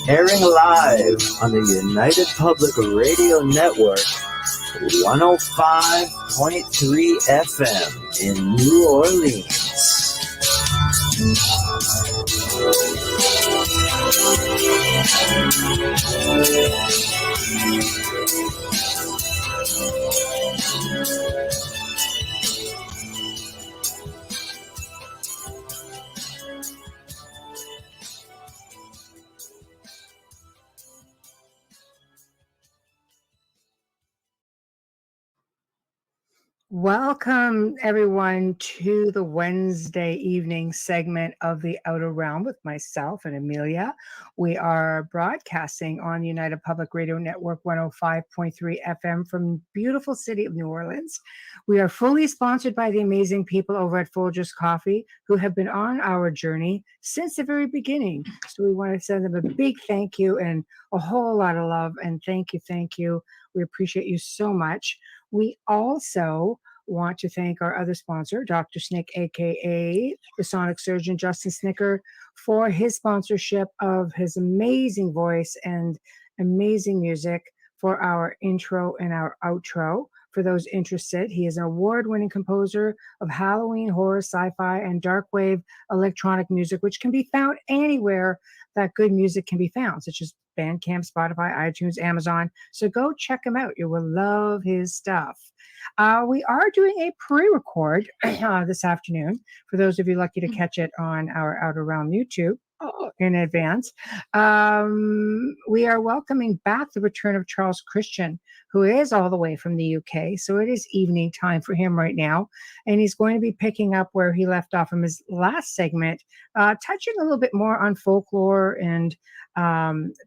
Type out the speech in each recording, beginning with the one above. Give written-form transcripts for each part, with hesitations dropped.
Airing live on the United Public Radio Network, 105.3 FM in New Orleans. Welcome, everyone, to the Wednesday evening segment of The Outer Realm with myself and Amelia. We are broadcasting on the United Public Radio Network 105.3 FM from beautiful city of New Orleans. We are fully sponsored by the amazing people over at Folger's Coffee who have been on our journey since the very beginning. So we want to send them a big thank you and a whole lot of love. And thank you. We appreciate you so much. We also want to thank our other sponsor, Dr. Snick, aka the Sonic Surgeon, Justin Snicker, for his sponsorship of his amazing voice and amazing music for our intro and our outro. For those interested, he is an award-winning composer of Halloween, horror, sci-fi, and dark wave electronic music, which can be found anywhere that good music can be found, such as Bandcamp, Spotify, iTunes, Amazon. So go check him out. You will love his stuff. We are doing a pre-record this afternoon. For those of you lucky to catch it on our Outer Realm YouTube in advance. We are welcoming back the return of Charles Christian, who is all the way from the UK. So it is evening time for him right now. And he's going to be picking up where he left off from his last segment, touching a little bit more on folklore and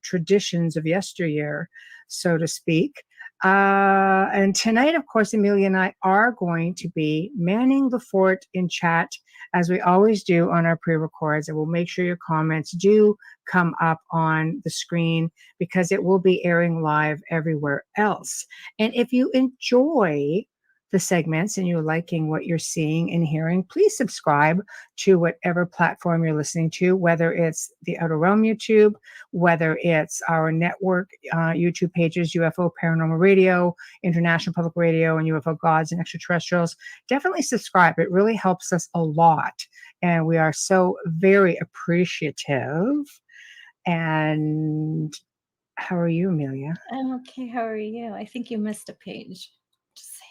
traditions of yesteryear, so to speak. And tonight, of course, Amelia and I are going to be manning the fort in chat, as we always do on our pre-records. And we'll make sure your comments do come up on the screen because it will be airing live everywhere else. And if you enjoy the segments and you're liking what you're seeing and hearing, please subscribe to whatever platform you're listening to, whether it's the Outer Realm YouTube, whether it's our network YouTube pages, UFO Paranormal Radio, International Public Radio, and UFO Gods and Extraterrestrials. Definitely subscribe. It really helps us a lot. And we are so very appreciative. And how are you, Amelia? I'm okay. How are you? I think you missed a page. Just saying.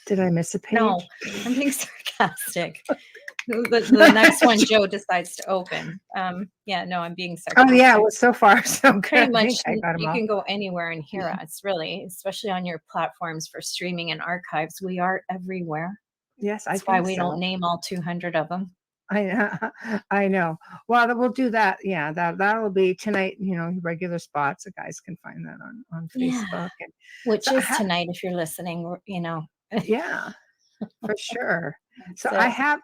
Did I miss a page? No, I'm being sarcastic. The next one Joe decides to open. I'm being sarcastic. Oh yeah, well, so far so good. Pretty much you can go anywhere and hear us, really, especially on your platforms for streaming and archives. We are everywhere. Yes, that's why we don't name all 200 of them. I know. Well, we'll do that. Yeah, that'll be tonight. Regular spots. The guys can find that on Facebook. And which is tonight if you're listening. Yeah, for sure. So I have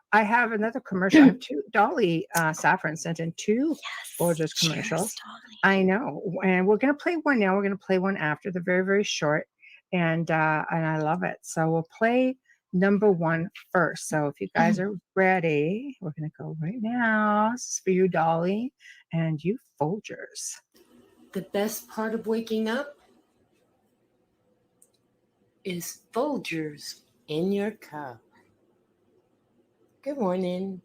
another commercial. I have two. Dolly Saffron sent in two gorgeous commercials. I know, and we're gonna play one now. We're gonna play one after. They're very, very short, and I love it. So we'll play number one first. So if you guys are ready, we're gonna go right now. This is for you, Dolly, and you Folgers. The best part of waking up is Folgers in your cup. Good morning.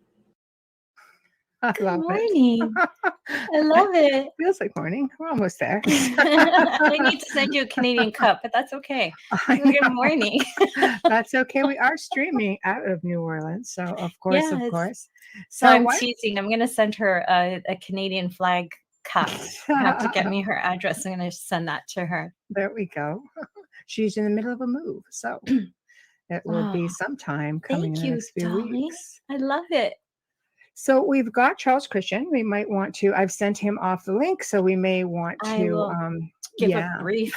Good morning. I love it. Feels like morning. We're almost there. I need to send you a Canadian cup, but that's okay. Good morning. That's okay. We are streaming out of New Orleans, so of course. So I'm teasing. I'm going to send her a Canadian flag cup. You have to get me her address. I'm going to send that to her. There we go. She's in the middle of a move, so it will be sometime coming in the next few weeks. I love it. So we've got Charles Christian. We might want to, I've sent him off the link, so we may want to give a brief,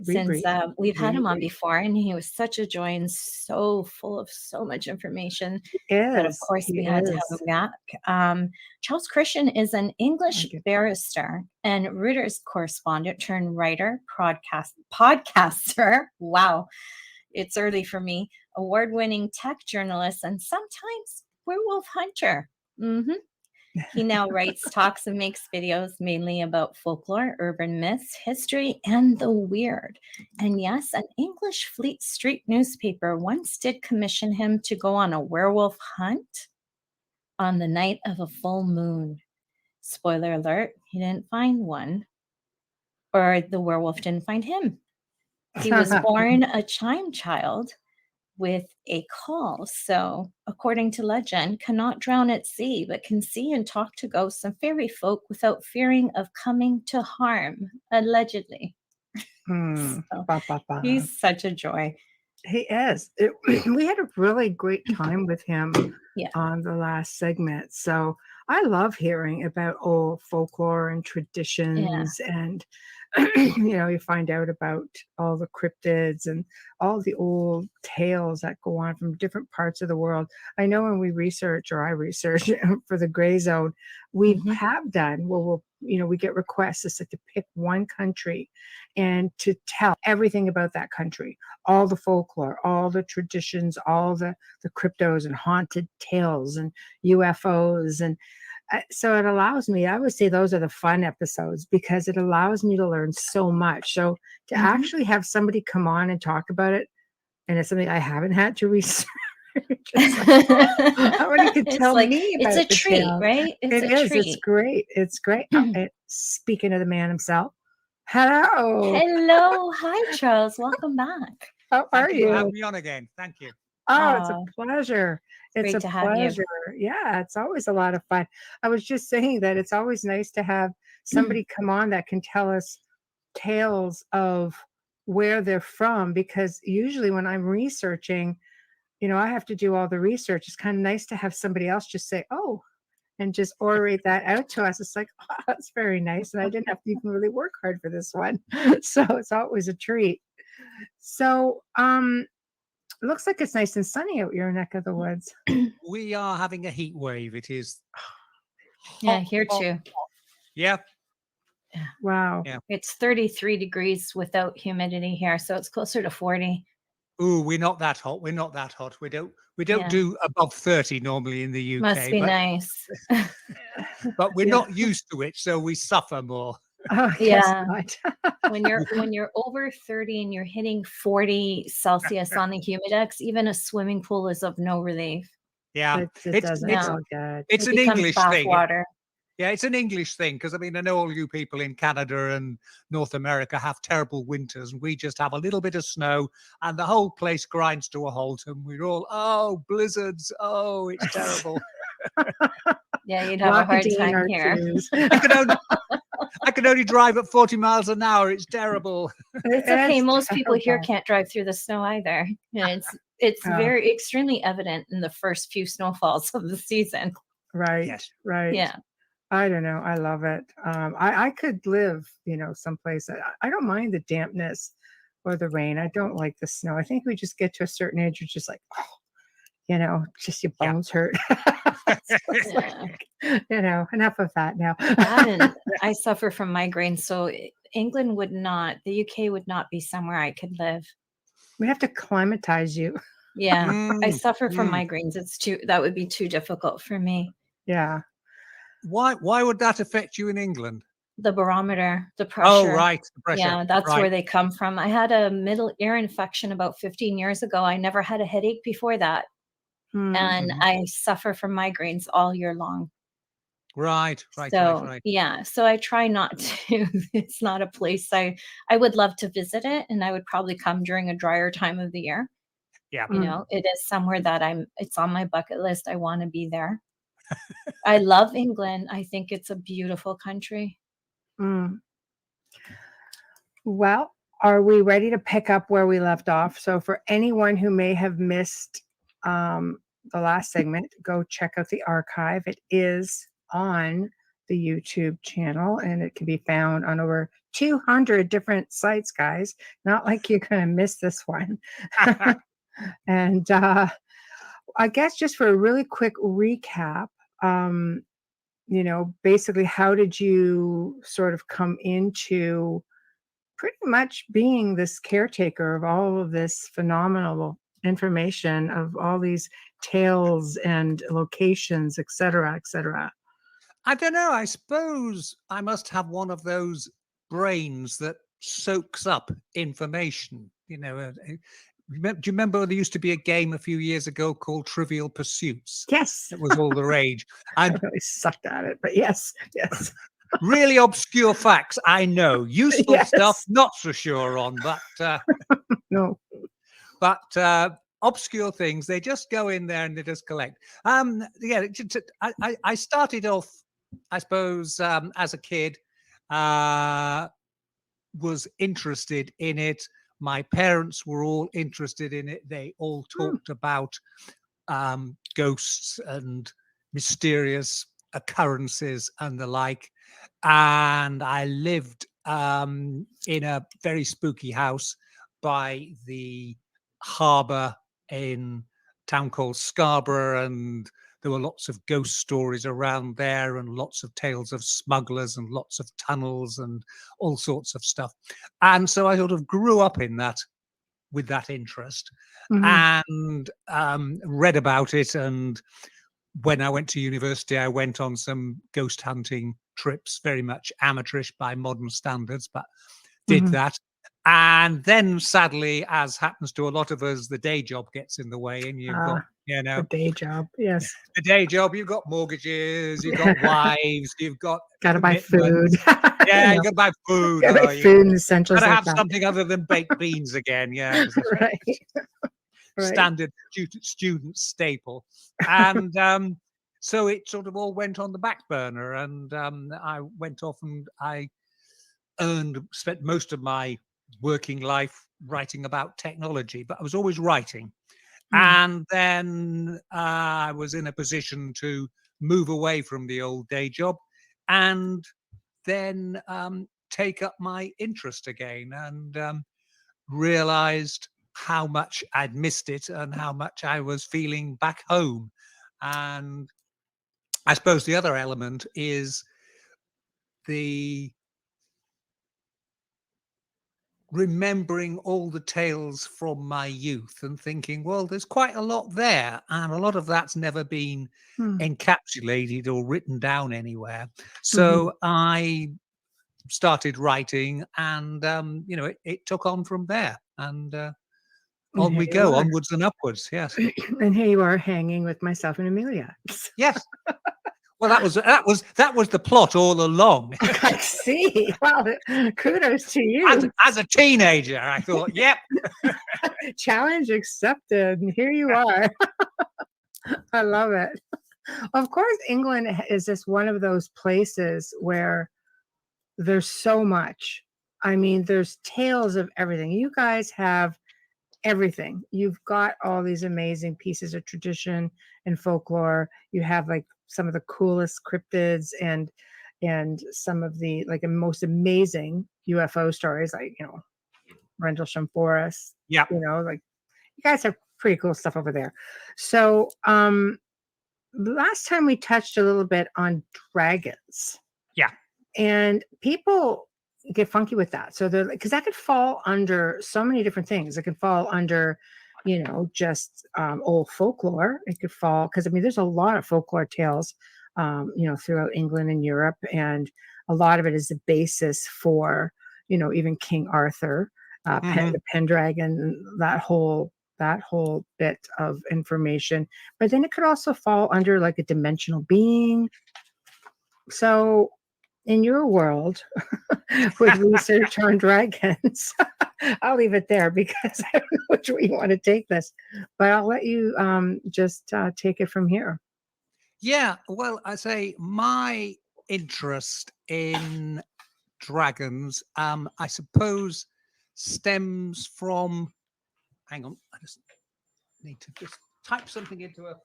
since we've had him on before, and he was such a joy and so full of so much information. But of course, we had to have him back. Charles Christian is an English barrister and Reuters correspondent turned writer, podcaster. Wow. It's early for me. Award-winning tech journalist and sometimes werewolf hunter. He now writes, talks, and makes videos mainly about folklore, urban myths, history, and the weird. And yes, an English Fleet Street newspaper once did commission him to go on a werewolf hunt on the night of a full moon. Spoiler alert, he didn't find one, or the werewolf didn't find him. He was born a chime child with a caul, so according to legend, cannot drown at sea, but can see and talk to ghosts and fairy folk without fearing of coming to harm, allegedly. So, he's such a joy. He is. We had a really great time with him on the last segment. So I love hearing about old folklore and traditions, and you find out about all the cryptids and all the old tales that go on from different parts of the world. I know when I research for the Gray Zone, we have done where we get requests to pick one country and to tell everything about that country, all the folklore, all the traditions, all the cryptos and haunted tales and UFOs. And so it allows me, I would say those are the fun episodes because it allows me to learn so much. So to actually have somebody come on and talk about it, and it's something I haven't had to research. Somebody could tell me about it's a treat, tale. right? It's great. It's great. Speaking of the man himself, hello. Hi, Charles. Welcome back. How are you? Have me on again. Thank you. Oh, it's a pleasure. It's great a to have pleasure. Yeah, it's always a lot of fun. I was just saying that it's always nice to have somebody come on that can tell us tales of where they're from, because usually when I'm researching, I have to do all the research. It's kind of nice to have somebody else just say, oh, and just orate that out to us. It's like, oh, that's very nice. And I didn't have to even really work hard for this one. So it's always a treat. So it looks like it's nice and sunny out your neck of the woods. We are having a heat wave. It is hot, here too. Hot. Yeah. Wow. Yeah. It's 33 degrees without humidity here, so it's closer to 40. Ooh, we're not that hot. We don't do above 30 normally in the UK. Must be nice. But we're not used to it, so we suffer more. Oh, yeah. when you're over 30 and you're hitting 40 Celsius on the humidex, even a swimming pool is of no relief. Yeah, it's an English thing. Water. Yeah, it's an English thing, because I know all you people in Canada and North America have terrible winters, and we just have a little bit of snow and the whole place grinds to a halt, and we're all, oh, blizzards, oh, it's terrible. Yeah, you'd have a hard time here. I can only drive at 40 miles an hour. It's terrible. It's okay. Most people here can't drive through the snow either. And it's very extremely evident in the first few snowfalls of the season. Right. Yes. Right. Yeah. I don't know. I love it. I could live, someplace. I don't mind the dampness or the rain. I don't like the snow. I think we just get to a certain age, you're just like, just your bones hurt. Enough of that now. I suffer from migraines, so England the UK would not be somewhere I could live. We have to climatize you. Yeah, I suffer from migraines. That would be too difficult for me. Yeah. Why would that affect you in England? The barometer, the pressure. Oh, right. The pressure. Yeah, that's where they come from. I had a middle ear infection about 15 years ago. I never had a headache before that. And I suffer from migraines all year long. Right. Yeah, so I try not to. It's not a place I would love to visit it, and I would probably come during a drier time of the year. Yeah. It is somewhere that it's on my bucket list. I want to be there. I love England. I think it's a beautiful country. Well, are we ready to pick up where we left off? So for anyone who may have missed the last segment, go check out the archive. It is on the YouTube channel, and it can be found on over 200 different sites, guys. Not like you're going to miss this one. And I guess just for a really quick recap, basically, how did you sort of come into pretty much being this caretaker of all of this phenomenal information, of all these tales and locations, et cetera, et cetera? I don't know. I suppose I must have one of those brains that soaks up information. You know, do you remember there used to be a game a few years ago called Trivial Pursuits? Yes. It was all the rage. I And really sucked at it, but yes. really obscure facts, I know. Useful stuff, Yes. not so sure on, but No. but obscure things, they just go in there and they just collect. Yeah, I started off, I suppose, as a kid, was interested in it. My parents were all interested in it. They all talked about ghosts and mysterious occurrences and the like. And I lived in a very spooky house by the harbour in a town called Scarborough, and there were lots of ghost stories around there and lots of tales of smugglers and lots of tunnels and all sorts of stuff. And so I sort of grew up in that with that interest and read about it. And when I went to university, I went on some ghost hunting trips, very much amateurish by modern standards, but did that. And then sadly, as happens to a lot of us, the day job gets in the way, and you've got, you know, the day job. Yes. The day job, you've got mortgages, you've got wives, you've got gotta buy food. Yeah, you gotta buy food. Gotta buy food and essentials. Gotta like have that. something other than baked beans again. Yeah. Right. Standard student staple. And so it sort of all went on the back burner, and I went off and I spent most of my working life writing about technology, but I was always writing. And then I was in a position to move away from the old day job and then take up my interest again, and realized how much I'd missed it and how much I was feeling back home. And I suppose the other element is the remembering all the tales from my youth and thinking, well, there's quite a lot there, and a lot of that's never been encapsulated or written down anywhere. So I started writing, and you know, it took on from there, and on we go, onwards and upwards. Yes. And here you are, hanging with myself and Amelia. Yes. Well, that was the plot all along. I see. Well, kudos to you. As a teenager, I thought, yep. Challenge accepted. And here you are. I love it. Of course, England is just one of those places where there's so much. I mean, there's tales of everything. You guys have everything. You've got all these amazing pieces of tradition and folklore. You have like some of the coolest cryptids and some of the like most amazing UFO stories, like, you know, Rendlesham Forest. Yeah. You know, like you guys have pretty cool stuff over there. So last time we touched a little bit on dragons. Yeah. And people get funky with that. So they're because that could fall under so many different things. It could fall under, you know, just old folklore. It could fall because I mean, there's a lot of folklore tales, you know, throughout England and Europe, and a lot of it is the basis for, you know, even King Arthur, the Pendragon, that whole bit of information. But then it could also fall under like a dimensional being. So in your world, with research on dragons, I'll leave it there because I don't know which way you want to take this, but I'll let you just take it from here. Yeah, well, I say my interest in dragons, I suppose, stems from. Hang on, I just need to just type something into a.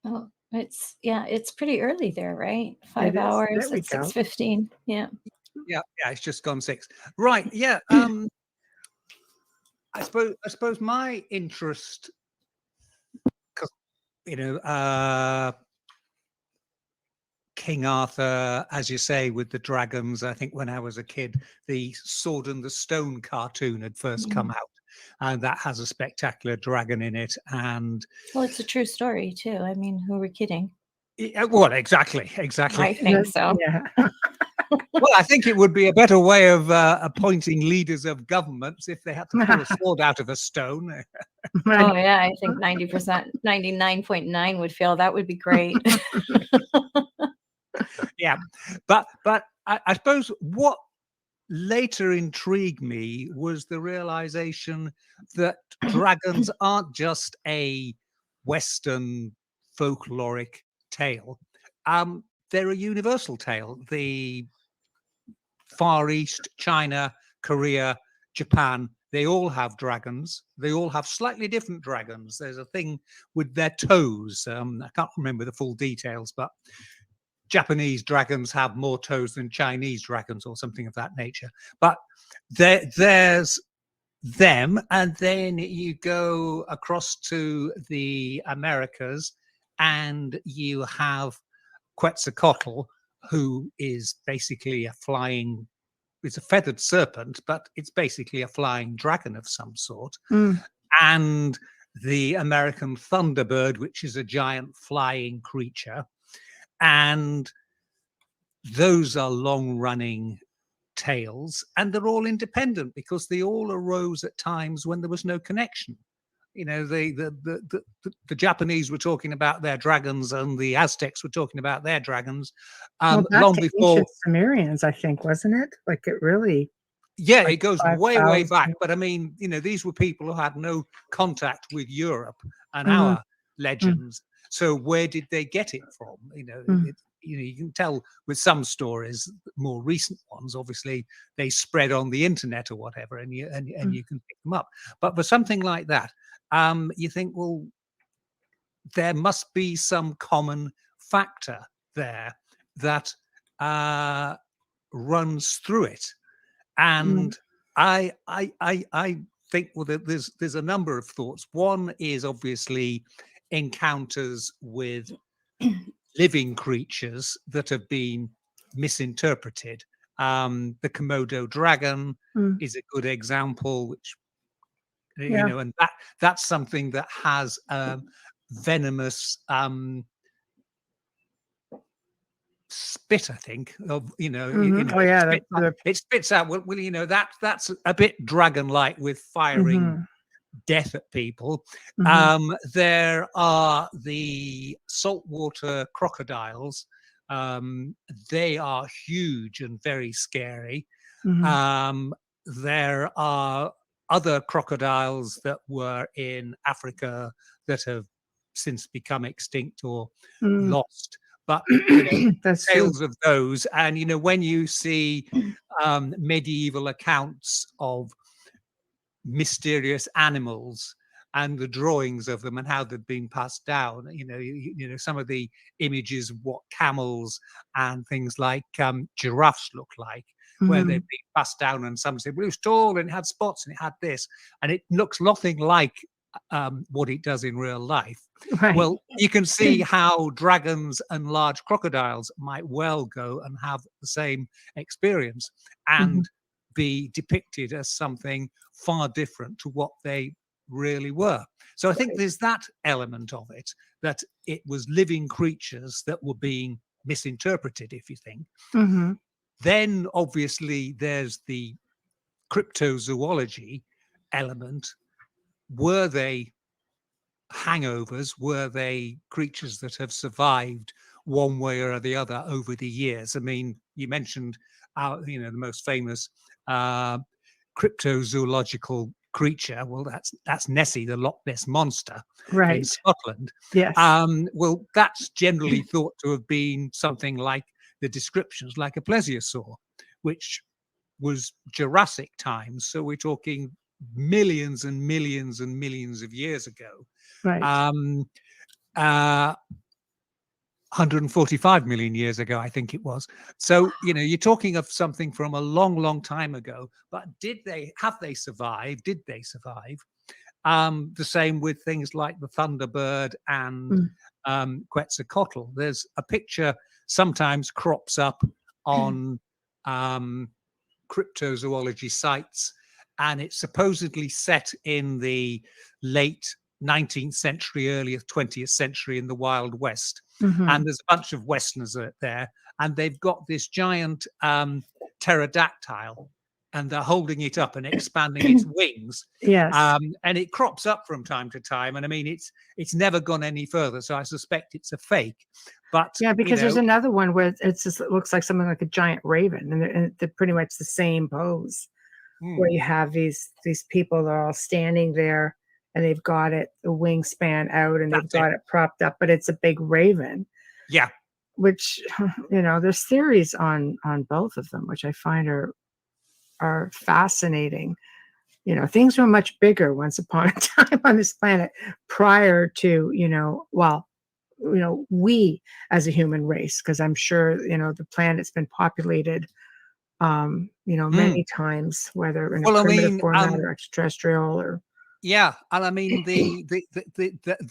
Oh, it's pretty early there, right? 5 hours at 6:15. Yeah. Yeah, it's just gone 6. Right. Yeah. I suppose my interest, because you know, King Arthur, as you say, with the dragons. I think when I was a kid, the Sword and the Stone cartoon had first come out, and that has a spectacular dragon in it. And well, it's a true story too. I mean, who we're kidding? Well, exactly. I think so. Yeah. Well, I think it would be a better way of appointing leaders of governments if they had to pull a sword out of a stone. Oh yeah, I think 90%, 99.9 would feel that would be great. Yeah, but I suppose what later intrigued me was the realization that dragons aren't just a Western folkloric tale. They're a universal tale. The Far East, China, Korea, Japan, they all have dragons. They all have slightly different dragons. There's a thing with their toes. I can't remember the full details, but Japanese dragons have more toes than Chinese dragons or something of that nature. But there's them. And then you go across to the Americas and you have Quetzalcoatl, who is basically it's a feathered serpent, but it's basically a flying dragon of some sort. And the American Thunderbird, which is a giant flying creature. And those are long-running tales, and they're all independent because they all arose at times when there was no connection. You know, the Japanese were talking about their dragons, and the Aztecs were talking about their dragons long before Sumerians, I think, wasn't it? Like it really. Yeah, like it goes way back. But I mean, you know, these were people who had no contact with Europe and our legends. So where did they get it from? You know, you can tell with some stories, more recent ones, obviously they spread on the internet or whatever, and you can pick them up. But for something like that, you think, well, there must be some common factor there that runs through it. And I think, well, there's a number of thoughts. One is obviously encounters with living creatures that have been misinterpreted. The Komodo dragon is a good example, which you know, and that's something that has venomous spit, I think, of it spits out. Well, you know, that's a bit dragon-like with firing death at people. There are the saltwater crocodiles. They are huge and very scary. There are other crocodiles that were in Africa that have since become extinct or lost. But you know, tales of those, and you know, when you see medieval accounts of mysterious animals and the drawings of them and how they've been passed down, you know, some of the images of what camels and things like giraffes look like, where they've been passed down, and some say, well, it was tall and it had spots and it had this, and it looks nothing like what it does in real life. Well, you can see how dragons and large crocodiles might well go and have the same experience and be depicted as something far different to what they really were. So I think there's that element of it, that it was living creatures that were being misinterpreted, if you think. Then obviously there's the cryptozoology element. Were they hangovers? Were they creatures that have survived one way or the other over the years? I mean, you mentioned you know, the most famous cryptozoological creature. Well, that's Nessie, the Loch Ness monster in Scotland. Well, that's generally thought to have been something like the descriptions, like a plesiosaur, which was Jurassic times. So we're talking millions and millions and millions of years ago. 145 million years ago, I think it was. So, you know, you're talking of something from a long, long time ago. But have they survived? Did they survive? The same with things like the Thunderbird and Quetzalcoatl. There's a picture sometimes crops up on cryptozoology sites, and it's supposedly set in the late 19th century, early 20th century in the Wild West. And there's a bunch of Westerners there, and they've got this giant pterodactyl, and they're holding it up and expanding its wings. Yes. And it crops up from time to time. And I mean, it's never gone any further. So I suspect it's a fake. But yeah, because there's another one where it looks like something like a giant raven, and they're pretty much the same pose, where you have these people that are all standing there, and they've got the wingspan out, and they've got it propped up, but it's a big raven. Yeah. Which, there's theories on both of them, which I find are fascinating. Things were much bigger once upon a time on this planet prior to, we as a human race, because I'm sure, the planet's been populated, many times, whether in a primitive format or extraterrestrial or. Yeah. And I mean,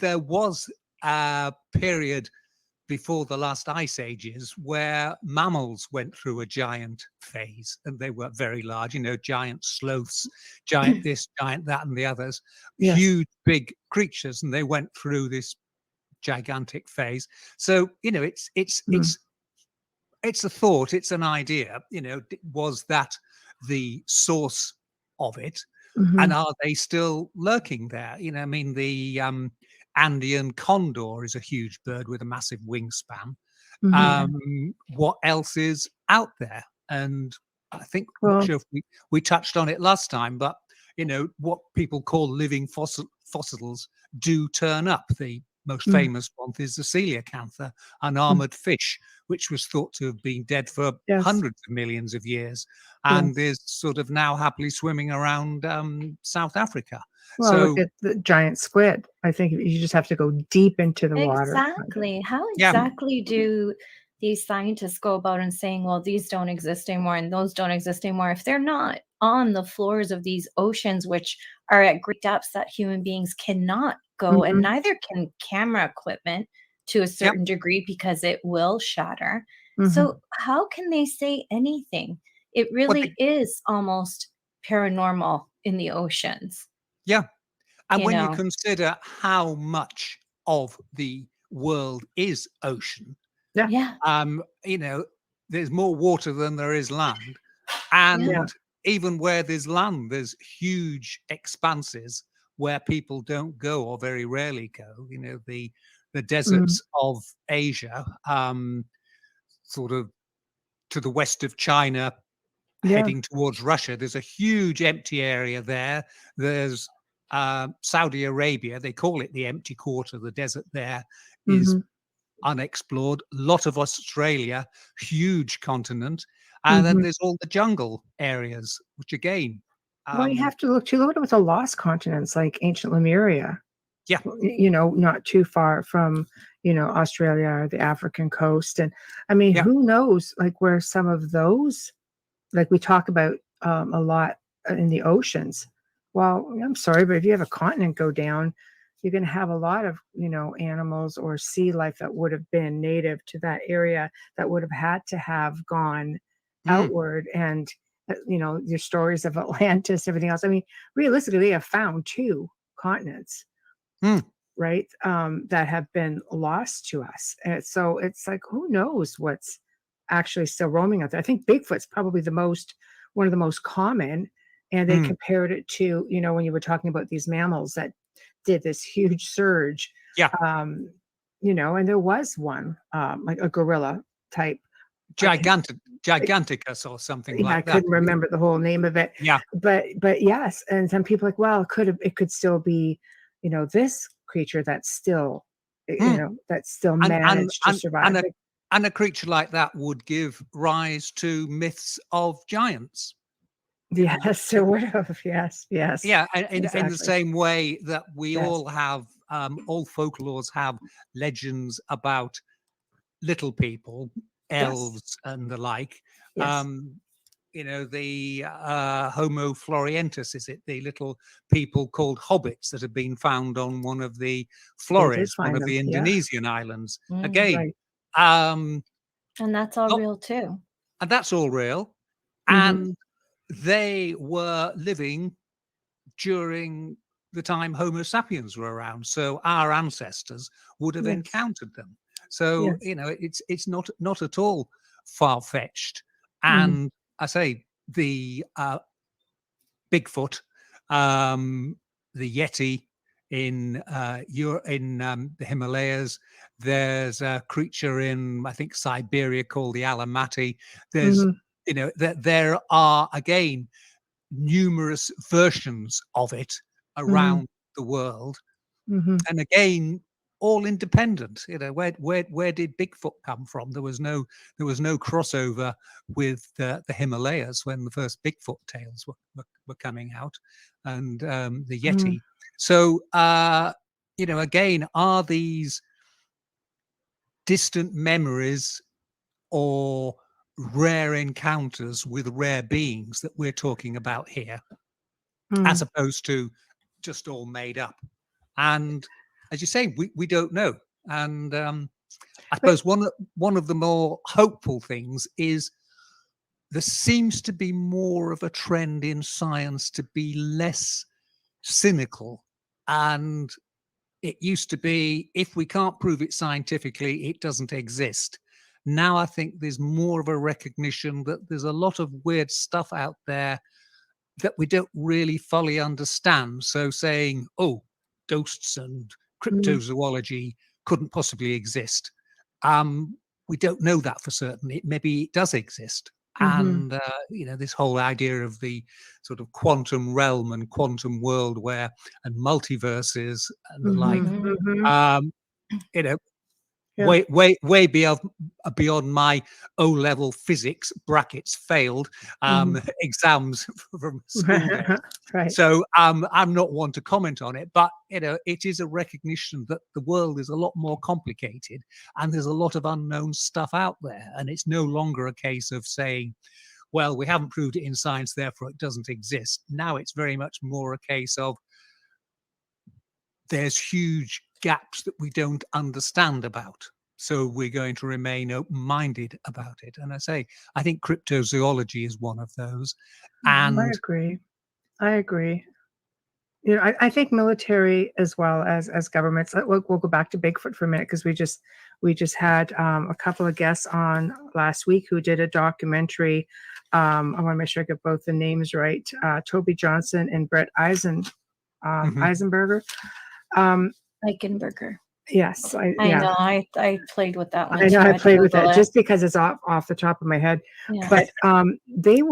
there was a period before the last ice ages where mammals went through a giant phase, and they were very large, giant sloths, giant this, giant that, and the others, huge, big creatures. And they went through this gigantic phase. So, it's a thought, it's an idea, was that the source of it? And are they still lurking there? I mean, the Andean condor is a huge bird with a massive wingspan. What else is out there? And I think, I'm not sure if we touched on it last time, but what people call living fossils do turn up. The most famous one is the coelacanth, an armored fish, which was thought to have been dead for hundreds of millions of years, and is sort of now happily swimming around South Africa. Well, so look at the giant squid. I think you just have to go deep into the water. Exactly. How exactly do these scientists go about and saying, well, these don't exist anymore and those don't exist anymore, if they're not on the floors of these oceans, which are at great depths that human beings cannot go, and neither can camera equipment to a certain degree because it will shatter. So how can they say anything? It really is almost paranormal in the oceans. Yeah. And when you consider how much of the world is ocean, there's more water than there is land. And even where there's land, there's huge expanses where people don't go or very rarely go. The deserts of Asia, sort of to the west of China, heading towards Russia. There's a huge empty area there. There's Saudi Arabia. They call it the empty quarter. The desert there is unexplored. A lot of Australia, huge continent. And then there's all the jungle areas, which again. Well, you have to look at the lost continents like ancient Lemuria. Yeah. Not too far from, Australia or the African coast. And I mean, who knows, like where some of those, like we talk about a lot in the oceans. Well, I'm sorry, but if you have a continent go down, you're going to have a lot of, animals or sea life that would have been native to that area that would have had to have gone outward. And, your stories of Atlantis, everything else. I mean, realistically, they have found 2 continents, right, that have been lost to us. And so it's like, who knows what's actually still roaming out there. I think Bigfoot's probably one of the most common. And they compared it to, when you were talking about these mammals that did this huge surge. Yeah. And there was one, like a gorilla type. Giganticus or something like that. I couldn't remember the whole name of it. Yeah. But yes. And some people are like, well, it could still be, this creature that's still, managed to survive. And a creature like that would give rise to myths of giants. Yes, it would have. Yes. Yeah, in the same way that we all have, all folklores have legends about little people, elves, and the like. Yes. The Homo florientus, is it the little people called hobbits that have been found on one of the Flores, one of the Indonesian islands? Again, and that's all real too. And that's all real. And they were living during the time Homo sapiens were around. So our ancestors would have encountered them. So, it's not at all far-fetched. And I say the Bigfoot, the Yeti in the Himalayas. There's a creature in, I think, Siberia called the Alamati. There's, there are, again, numerous versions of it around the world. And again, all independent. Where did Bigfoot come from? There was no crossover with the Himalayas when the first Bigfoot tales were coming out, and the Yeti. So again, are these distant memories or rare encounters with rare beings that we're talking about here, as opposed to just all made up? And as you say, we don't know. And I suppose one of the more hopeful things is there seems to be more of a trend in science to be less cynical. And it used to be, if we can't prove it scientifically, it doesn't exist. Now I think there's more of a recognition that there's a lot of weird stuff out there that we don't really fully understand. So saying, oh, ghosts and cryptozoology couldn't possibly exist. We don't know that for certain. Maybe it does exist. And, this whole idea of the sort of quantum realm and quantum world and multiverses and the like, way beyond my O-level physics brackets failed exams from school days. Right. So I'm not one to comment on it, but it is a recognition that the world is a lot more complicated and there's a lot of unknown stuff out there, and it's no longer a case of saying, well, we haven't proved it in science, therefore it doesn't exist. Now it's very much more a case of there's huge gaps that we don't understand about. So we're going to remain open-minded about it. And I think cryptozoology is one of those. And I agree. I think military as well as governments. We'll go back to Bigfoot for a minute, because we just had a couple of guests on last week who did a documentary. I want to make sure I get both the names right. Toby Johnson and Brett Eisenberger. Eichenberger. Yes, I know. I played with that one. I know. I played with it just because it's off the top of my head. Yeah. But they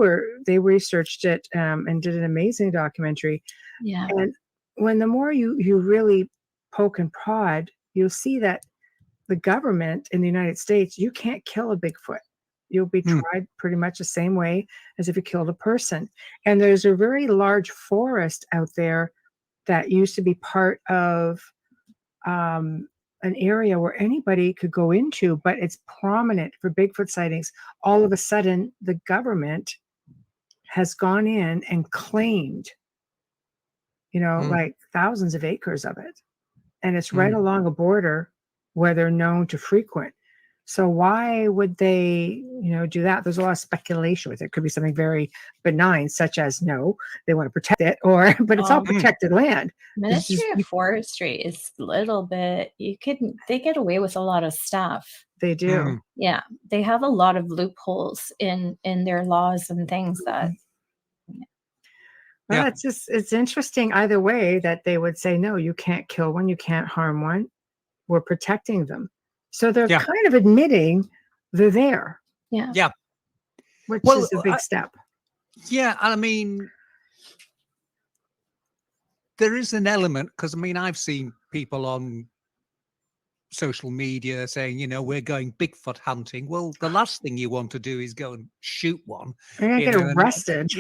researched it and did an amazing documentary. Yeah. And when the more you really poke and prod, you'll see that the government in the United States, you can't kill a Bigfoot. You'll be tried pretty much the same way as if you killed a person. And there's a very large forest out there that used to be part of an area where anybody could go into, but it's prominent for Bigfoot sightings. All of a sudden, the government has gone in and claimed, like thousands of acres of it. And it's right along a border where they're known to frequent. So why would they, do that? There's a lot of speculation with it. It could be something very benign, such as, no, they want to protect it, but it's all protected land. Ministry of Forestry is a little bit, they get away with a lot of stuff. They do. Yeah. They have a lot of loopholes in their laws and things that. Well, it's interesting either way that they would say, no, you can't kill one, you can't harm one. We're protecting them. So they're kind of admitting they're there. Yeah. Yeah. Which is a big step. Yeah. I mean, there is an element, because I've seen people on social media saying, we're going Bigfoot hunting. Well, the last thing you want to do is go and shoot one. You're going to get arrested.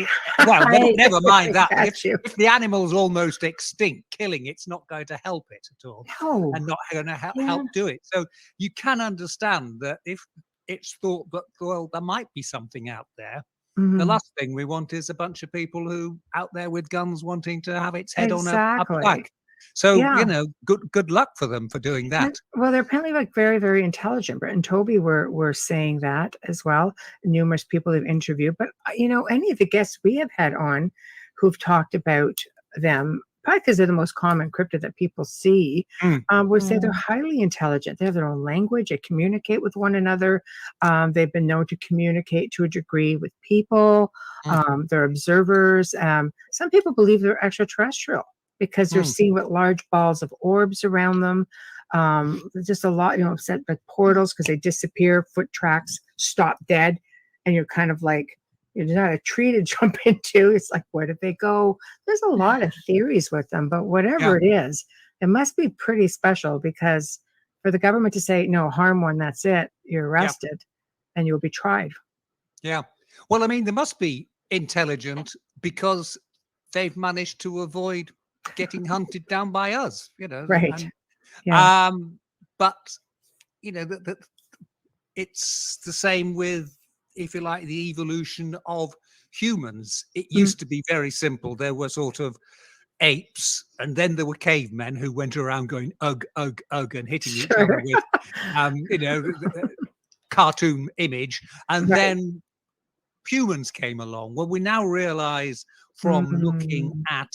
Well, never mind that. If the animal's almost extinct, killing it's not going to help it at all. No. And not going to help do it. So you can understand that if it's thought that, well, there might be something out there, the last thing we want is a bunch of people who out there with guns wanting to have its head on a plaque. So, Yeah. good luck for them for doing that. Well, they're apparently like very, very intelligent. Brett and Toby were saying that as well. Numerous people they've interviewed, but any of the guests we have had on who've talked about them, probably because they're the most common cryptid that people see, would say they're highly intelligent. They have their own language. They communicate with one another. They've been known to communicate to a degree with people. They're observers. Some people believe they're extraterrestrial because they're seeing with large balls of orbs around them. Just a lot, set like portals because they disappear, foot tracks stop dead, and you're kind of like, there's not a tree to jump into. It's like, where did they go? There's a lot of theories with them, but whatever it is, it must be pretty special because for the government to say, no, harm one, that's it, you're arrested and you'll be tried. Yeah. Well, I mean, they must be intelligent because they've managed to avoid getting hunted down by us, Right. But it's the same with, if you like, the evolution of humans. It used to be very simple. There were sort of apes, and then there were cavemen who went around going ugh, ugh, ugh, and hitting each other with, cartoon image, and then humans came along. Well, we now realize from looking at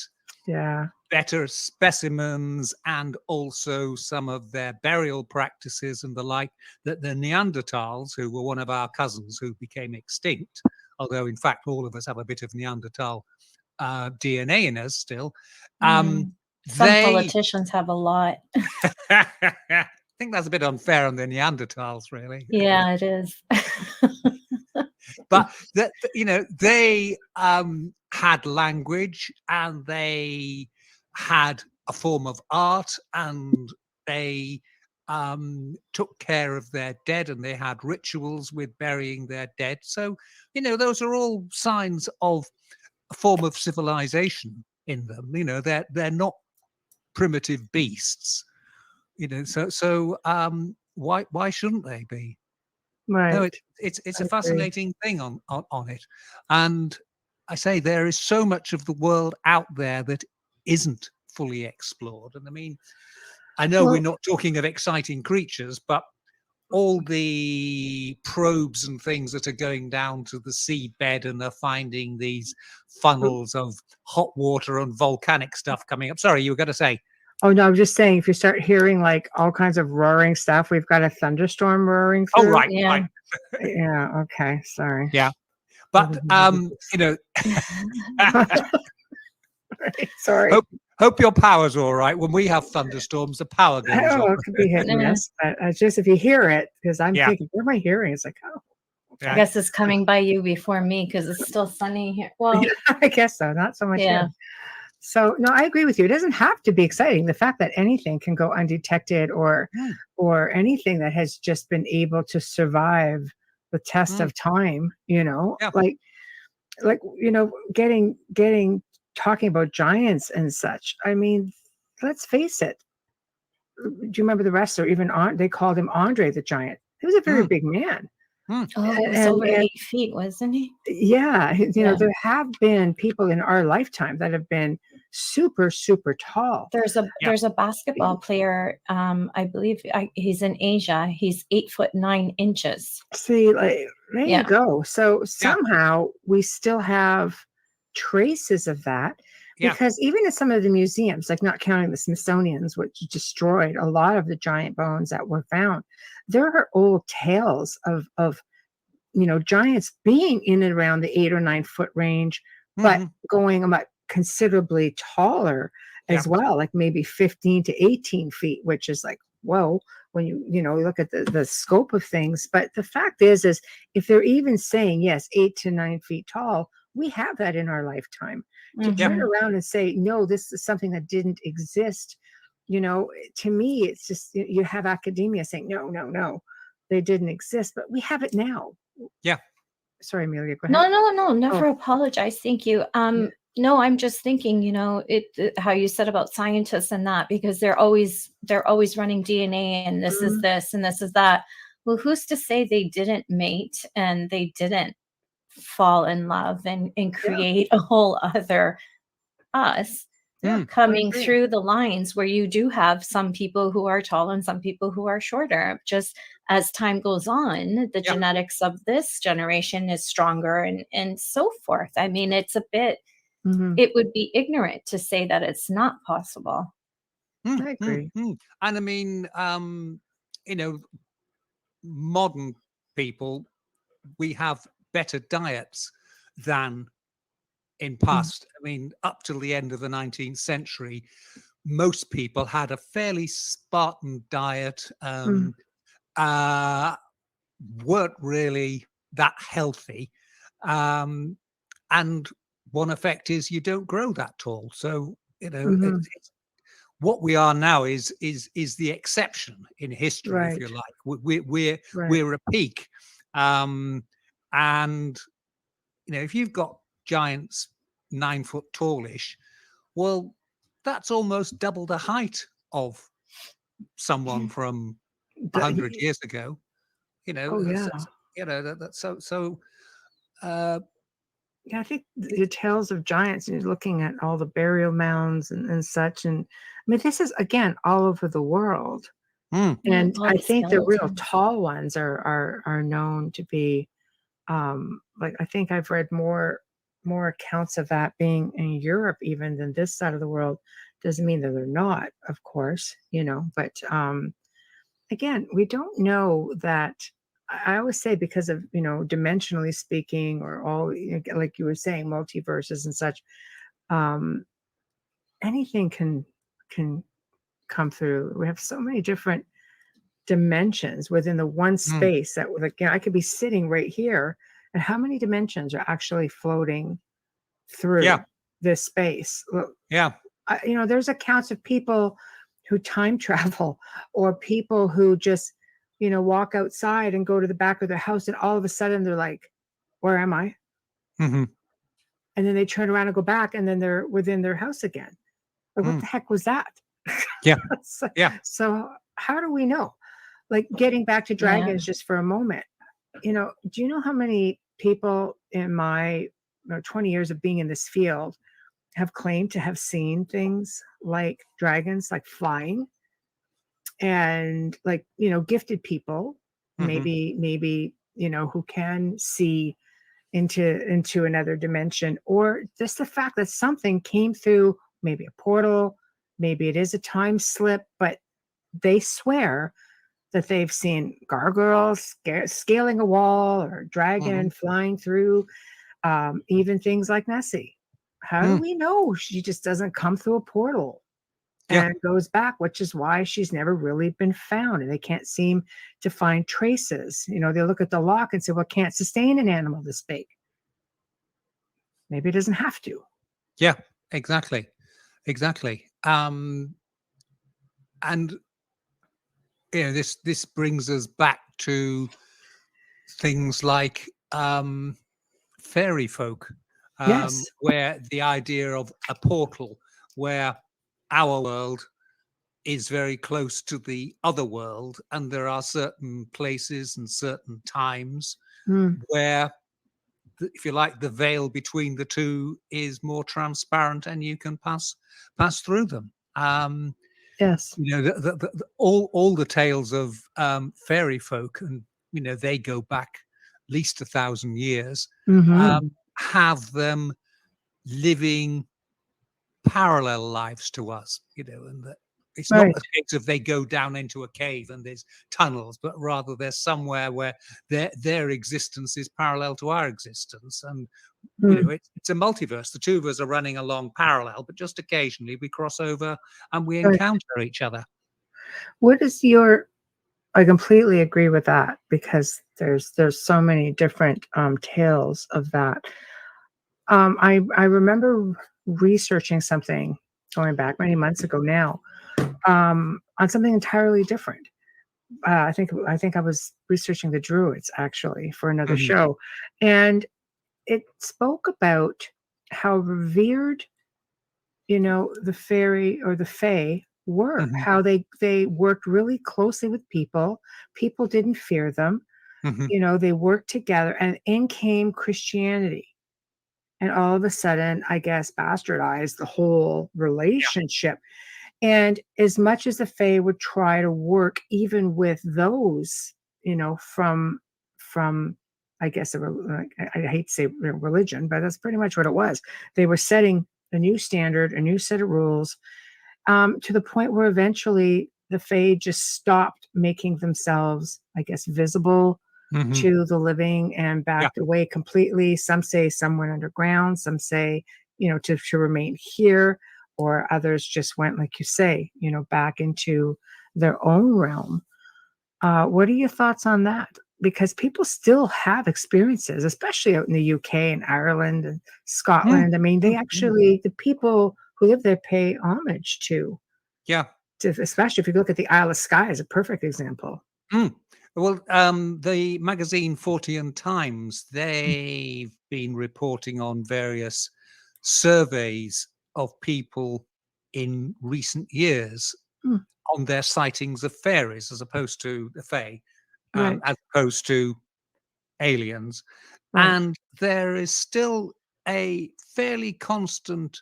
better specimens and also some of their burial practices and the like, that the Neanderthals, who were one of our cousins who became extinct, although in fact all of us have a bit of Neanderthal DNA in us still. Some politicians have a lot. I think that's a bit unfair on the Neanderthals, really. Yeah, it is. But they had language, and they had a form of art, and they took care of their dead, and they had rituals with burying their dead. So those are all signs of a form of civilization in them. They're not primitive beasts. So why shouldn't they be? Right. No, it's a fascinating thing on it. And I say there is so much of the world out there that isn't fully explored. And I mean, I know we're not talking of exciting creatures, but all the probes and things that are going down to the seabed and are finding these funnels of hot water and volcanic stuff coming up. Sorry, you were going to say. Oh, no, I'm just saying, if you start hearing like all kinds of roaring stuff, we've got a thunderstorm roaring through. Oh, right. Yeah. Right. Yeah. Okay. Sorry. Yeah. But, Sorry. Hope your power's all right. When we have thunderstorms, the power goes off. It could be hit and miss, but just if you hear it, because I'm thinking, where am I hearing? It's like, I guess it's coming by you before me because it's still sunny here. Well, I guess so. Not so much. Yeah. So no, I agree with you. It doesn't have to be exciting. The fact that anything can go undetected or anything that has just been able to survive the test of time, like getting talking about giants and such. I mean, let's face it. Do you remember the wrestler? Even they called him Andre the Giant. He was a very big man. Oh, he was over 8 feet, wasn't he? Yeah, there have been people in our lifetime that have been super, super tall. There's a basketball player. I believe he's in Asia. He's 8'9". See, like there you go. So somehow we still have traces of that. Because even in some of the museums, like not counting the Smithsonian's, which destroyed a lot of the giant bones that were found, there are old tales of giants being in and around the 8 or 9 foot range, but going about considerably taller as well, like maybe 15 to 18 feet, which is like, whoa, when you look at the scope of things. But the fact is if they're even saying, yes, 8 to 9 feet tall, we have that in our lifetime. To turn around and say, no, this is something that didn't exist, to me, it's just, you have academia saying, no, they didn't exist, but we have it now. Yeah. Sorry, Amelia, go ahead. No, never apologize. Thank you. No, I'm just thinking, how you said about scientists and that, because they're always running DNA and this is this and this is that. Well, who's to say they didn't mate and they didn't fall in love and create a whole other us? coming through the lines where you do have some people who are tall and some people who are shorter. Just as time goes on, the genetics of this generation is stronger and so forth. I mean, it's a bit, it would be ignorant to say that it's not possible. I agree. And I mean, modern people, we have better diets than in past. I mean, up till the end of the 19th century, most people had a fairly Spartan diet, weren't really that healthy. And one effect is you don't grow that tall. So, it's, what we are now is the exception in history, if you like. We're a peak. And, if you've got giants 9 foot tallish, well, that's almost double the height of someone from 100 years ago. I think the tales of giants, and looking at all the burial mounds and such, and I mean, this is again all over the world, and I think the real tall ones are known to be, like, I think I've read more accounts of that being in Europe even than this side of the world. Doesn't mean that they're not, of course, but again, we don't know that. I always say, because of, dimensionally speaking, or all, like you were saying, multiverses and such, anything can come through. We have so many different dimensions within the one space that, like, I could be sitting right here, and how many dimensions are actually floating through this space? Look, there's accounts of people who time travel, or people who just, walk outside and go to the back of their house, and all of a sudden they're like, where am I? And then they turn around and go back, and then they're within their house again. Like, what the heck was that? So how do we know? Like, getting back to dragons just for a moment, do you know how many people in my 20 years of being in this field have claimed to have seen things like dragons, like flying, and like, gifted people, maybe, who can see into another dimension, or just the fact that something came through, maybe a portal, maybe it is a time slip, but they swear that they've seen gargoyles scaling a wall, or dragon flying through, even things like Nessie. How do we know she just doesn't come through a portal and goes back, which is why she's never really been found, and they can't seem to find traces. They look at the lock and say, well, it can't sustain an animal this big. Maybe it doesn't have to. Yeah, exactly. And this brings us back to things like fairy folk, where the idea of a portal, where our world is very close to the other world, and there are certain places and certain times where, if you like, the veil between the two is more transparent, and you can pass through them. All the tales of fairy folk, and they go back at least 1,000 years, have them living parallel lives to us, and that it's not a case of they go down into a cave and there's tunnels, but rather there's somewhere where their existence is parallel to our existence. And it's a multiverse. The two of us are running along parallel, but just occasionally we cross over and we encounter each other. What is I completely agree with that, because there's so many different tales of that. I remember researching something going back many months ago now, on something entirely different. I think I was researching the Druids, actually, for another show, and it spoke about how revered, the fairy or the fae were, how they worked really closely with people. People didn't fear them. They worked together, and in came Christianity. and all of a sudden, I guess, bastardized the whole relationship. And as much as the Fae would try to work even with those, from I guess, I hate to say religion, but that's pretty much what it was. They were setting a new standard, a new set of rules, to the point where eventually the Fae just stopped making themselves, I guess, visible to the living and backed away completely. Some say some went underground, some say, to remain here, or others just went, like you say, back into their own realm. What are your thoughts on that? Because people still have experiences, especially out in the UK and Ireland and Scotland. I mean, they actually, the people who live there pay homage to. Yeah. Especially if you look at the Isle of Skye as a perfect example. Well, the magazine 40 Times, they've been reporting on various surveys of people in recent years on their sightings of fairies as opposed to the Fae, as opposed to aliens. Right. And there is still a fairly constant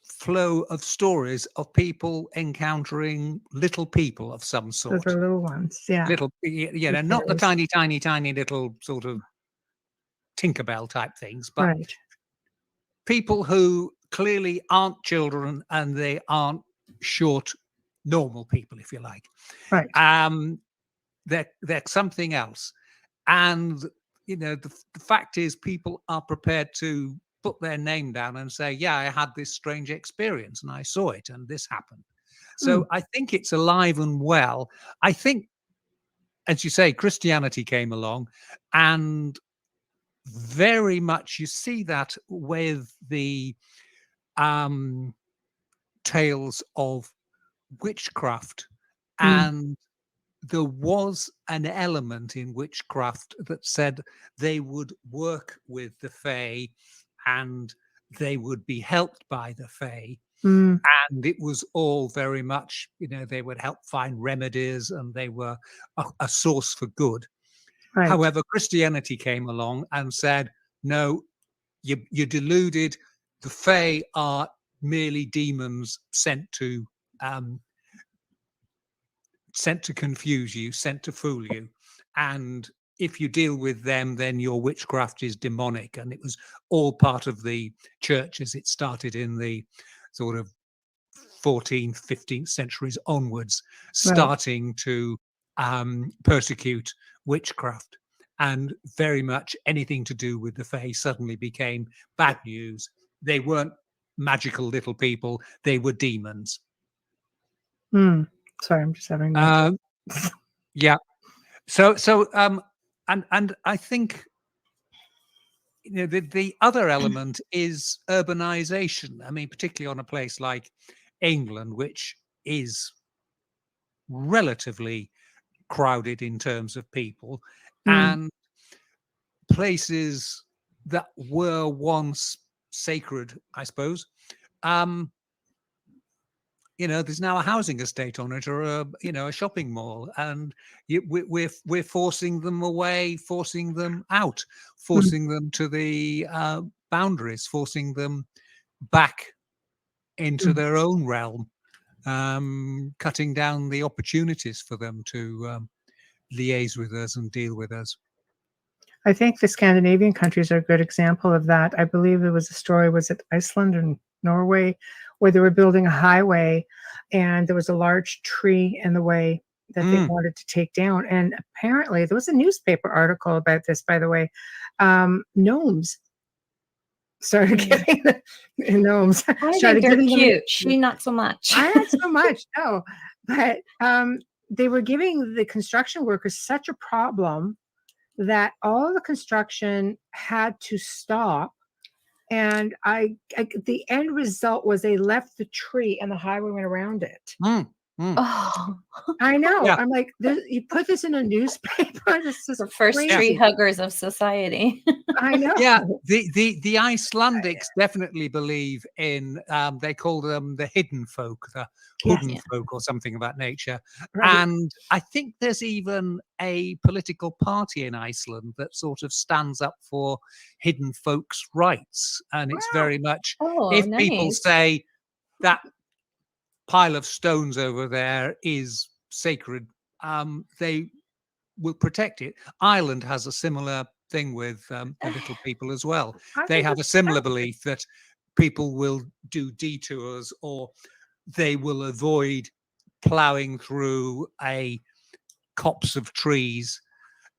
flow of stories of people encountering little people of some sort. Those are little ones, yeah. Little, not the tiny little sort of Tinkerbell type things, but people who clearly aren't children and they aren't short, normal people, if you like. Right. They're something else. And, the fact is people are prepared to put their name down and say, yeah, I had this strange experience and I saw it and this happened. So I think it's alive and well. I think, as you say, Christianity came along, and very much you see that with the tales of witchcraft. And there was an element in witchcraft that said they would work with the Fae and they would be helped by the Fae. And it was all very much, they would help find remedies and they were a source for good. Right. However, Christianity came along and said, no, you're deluded. The Fae are merely demons sent to confuse you, sent to fool you. And if you deal with them, then your witchcraft is demonic. And it was all part of the church as it started in the sort of 14th, 15th centuries onwards, starting to persecute witchcraft. And very much anything to do with the Fae suddenly became bad news. They weren't magical little people. They were demons. Sorry, I'm just having yeah. So and I think the other element is urbanization. I mean, particularly on a place like England, which is relatively crowded in terms of people, and places that were once sacred, I suppose. There's now a housing estate on it, or a shopping mall, and we're forcing them away, forcing them out, forcing them to the boundaries, forcing them back into their own realm, cutting down the opportunities for them to liaise with us and deal with us. I think the Scandinavian countries are a good example of that. I believe there was a story, was it Iceland or Norway, where they were building a highway and there was a large tree in the way that they wanted to take down. And apparently there was a newspaper article about this, by the way. Gnomes started giving the gnomes. I think they're cute. She not so much. I not so much, no. But they were giving the construction workers such a problem that all the construction had to stop. And the end result was they left the tree and the highway went around it. Oh, I know. Yeah. I'm like, you put this in a newspaper. This is the first crazy. tree huggers of society. I know. Yeah, the Icelandics definitely believe in, they call them the hidden folk, the Yes. hidden folk, or something of that nature. Right. And I think there's even a political party in Iceland that sort of stands up for hidden folks' rights. And it's Wow. very much, Oh, if people nice. say that pile of stones over there is sacred, they will protect it. Ireland has a similar thing with the little people as well. They have a similar belief that people will do detours, or they will avoid ploughing through a copse of trees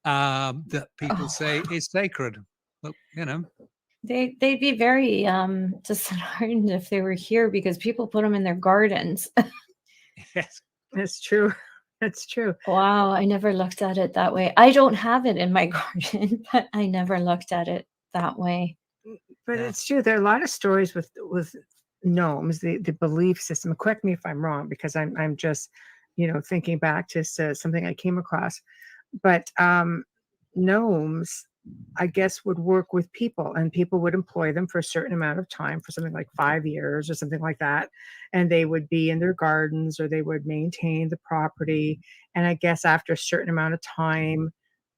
that people say is sacred. Well, you know, They'd be very disheartened if they were here, because people put them in their gardens. yes. It's true. It's true. Wow, I never looked at it that way. I don't have it in my garden, but I never looked at it that way. But Yeah. it's true. There are a lot of stories with gnomes, the belief system. Correct me if I'm wrong, because I'm just, thinking back to something I came across. But gnomes, I guess, would work with people, and people would employ them for a certain amount of time, for something like 5 years or something like that. And they would be in their gardens, or they would maintain the property. And I guess after a certain amount of time,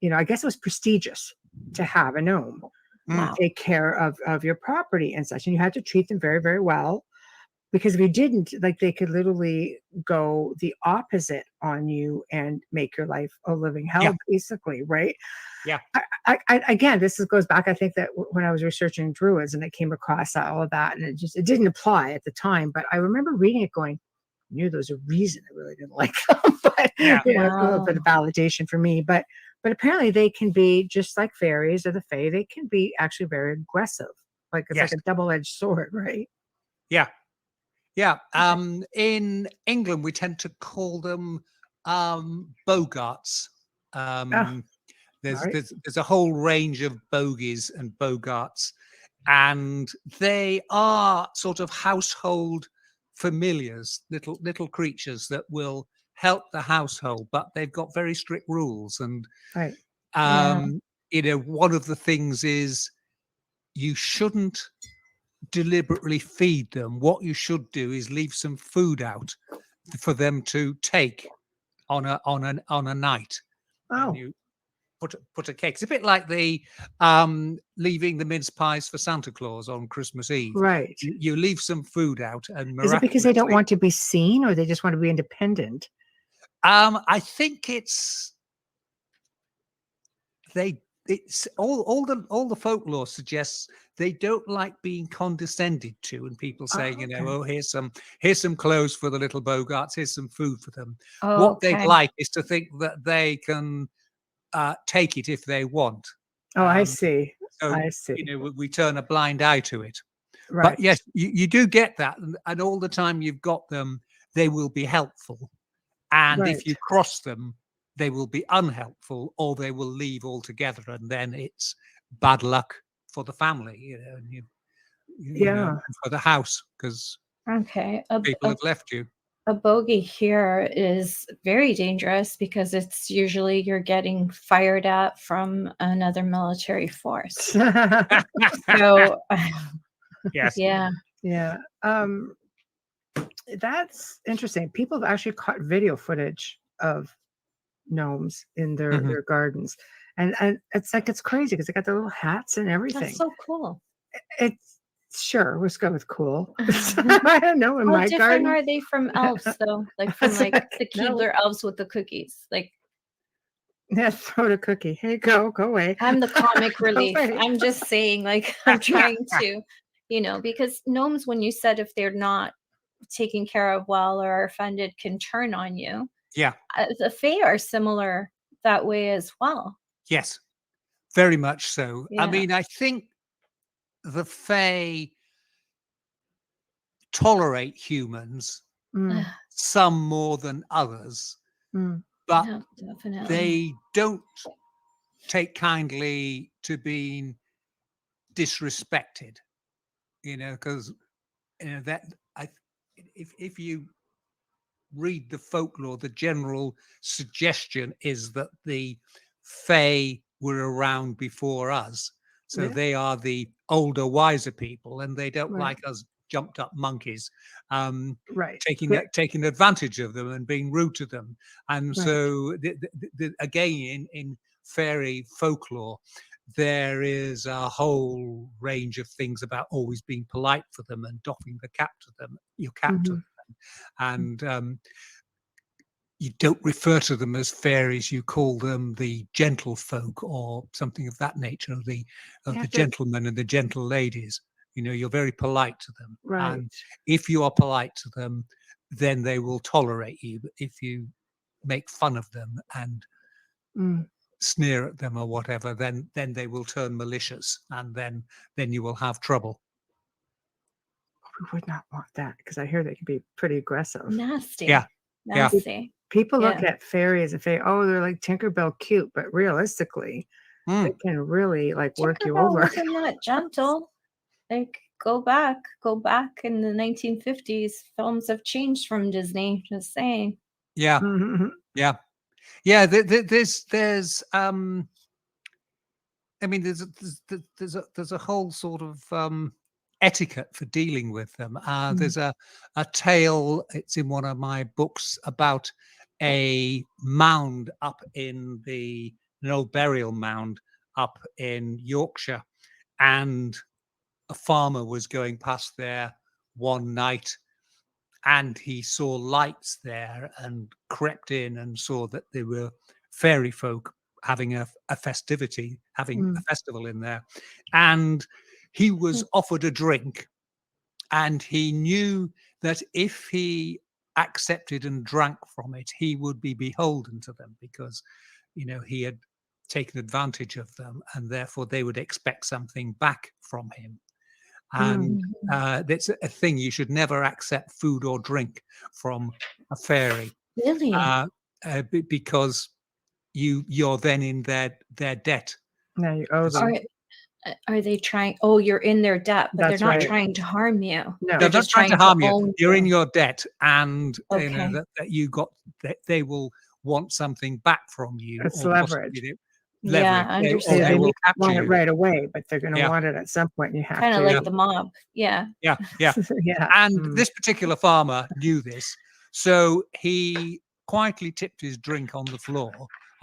I guess it was prestigious to have a gnome Wow. take care of your property and such. And you had to treat them very, very well, because if you didn't, like, they could literally go the opposite on you and make your life a living hell, Yeah. basically, right? Yeah. Again, goes back, I think, that when I was researching druids and I came across all of that, and it didn't apply at the time, but I remember reading it going, I knew there was a reason I really didn't like them, but Yeah. it's a little bit of validation for me. But apparently they can be just like fairies or the fae. They can be actually very aggressive. Like it's like Yes. a double-edged sword, right? Yeah. Yeah. In England, we tend to call them bogarts. There's a whole range of bogies and bogarts, and they are sort of household familiars, little creatures that will help the household, but they've got very strict rules. And Right. one of the things is you shouldn't deliberately feed them. What you should do is leave some food out for them to take on a night. Oh. And you put a cake. It's a bit like the leaving the mince pies for Santa Claus on Christmas Eve. Right. You leave some food out, and Is it because they don't miraculously- want to be seen, or they just want to be independent? I think it's all the folklore suggests they don't like being condescended to, and people saying, okay. oh, here's some clothes for the little bogarts, here's some food for them. Oh, What they okay. like is to think that they can take it if they want. Oh, I see. So, I see. we turn a blind eye to it. Right. But yes, you do get that, and all the time you've got them, they will be helpful. And if you Right. cross them, they will be unhelpful, or they will leave altogether, and then it's bad luck for the family, and Yeah. for the house, because Okay. people have left you. A bogey here is very dangerous, because it's usually you're getting fired at from another military force. So, Yes. yeah. Yeah. That's interesting. People have actually caught video footage of gnomes in Mhm. their gardens. And it's like, it's crazy because they got their little hats and everything. That's so cool. It's sure, let's go with cool. I don't know, in How my different garden. are they from elves, though? Like from It's like like, the no. Keebler elves with the cookies. Like, Yeah, throw the cookie. Hey, go away. I'm the comic relief. Away. I'm just saying, like, I'm trying to, because gnomes, when you said if they're not taken care of well or are offended, can turn on you. Yeah. The fae are similar that way as well. Yes. Very much so. I Yeah. mean, I think the fae tolerate humans, Mm, some more than others, mm. but Yeah, definitely. they don't take kindly to being disrespected, because that if you read the folklore, the general suggestion is that the Fae were around before us. So they are the older, wiser people, and they don't like us jumped up monkeys taking advantage of them and being rude to them. And so again, in fairy folklore, there is a whole range of things about always being polite for them and doffing the cap to them, your cap to them. And you don't refer to them as fairies, you call them the gentle folk or something of that nature, the gentlemen and the gentle ladies. You know, you're very polite to them. And if you are polite to them, then they will tolerate you. But if you make fun of them and sneer at them or whatever, then they will turn malicious, and then you will have trouble. We would not want that, because I hear they can be pretty aggressive. Nasty. Yeah. Nasty. People look at fairies and say, oh, they're like Tinkerbell cute, but realistically, they can really like work you over. Wasn't that gentle? Like, go back in the 1950s. Films have changed from Disney. Just saying. Yeah. There's I mean, there's a whole sort of etiquette for dealing with them. There's a tale, it's in one of my books, about a mound up in an old burial mound up in Yorkshire, and a farmer was going past there one night, and he saw lights there and crept in and saw that there were fairy folk having a festivity, having a festival in there. And he was offered a drink, and he knew that if he accepted and drank from it, he would be beholden to them, because, you know, he had taken advantage of them, and therefore they would expect something back from him. And that's a thing, you should never accept food or drink from a fairy. Really? Because you're then in their debt. No, you owe them. Are they trying? Oh, you're in their debt, but they're not trying to harm you. No, they're just trying to harm you. You're in you. your debt, and you know that they will want something back from you. It's or leverage. Leverage. Yeah, I understand. They will want capture it you. right away, but they're going to want it at some point. And you have Kind to of like the mob. Yeah. Yeah. And this particular farmer knew this, so he quietly tipped his drink on the floor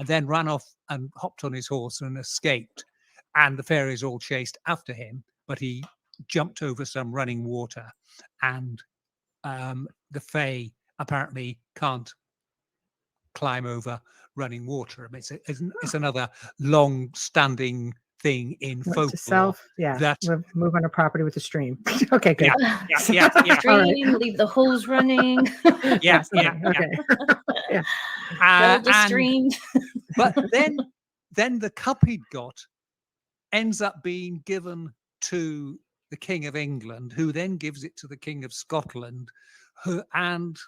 and then ran off and hopped on his horse and escaped. And the fairies all chased after him, but he jumped over some running water, and the Fae apparently can't climb over running water. I mean, it's another long-standing thing in folklore. Move on a property with a stream. Okay, good. Yeah. Stream, leave the hose running. Okay. Build a stream. But then the cup he'd got ends up being given to the King of England, who then gives it to the King of Scotland, and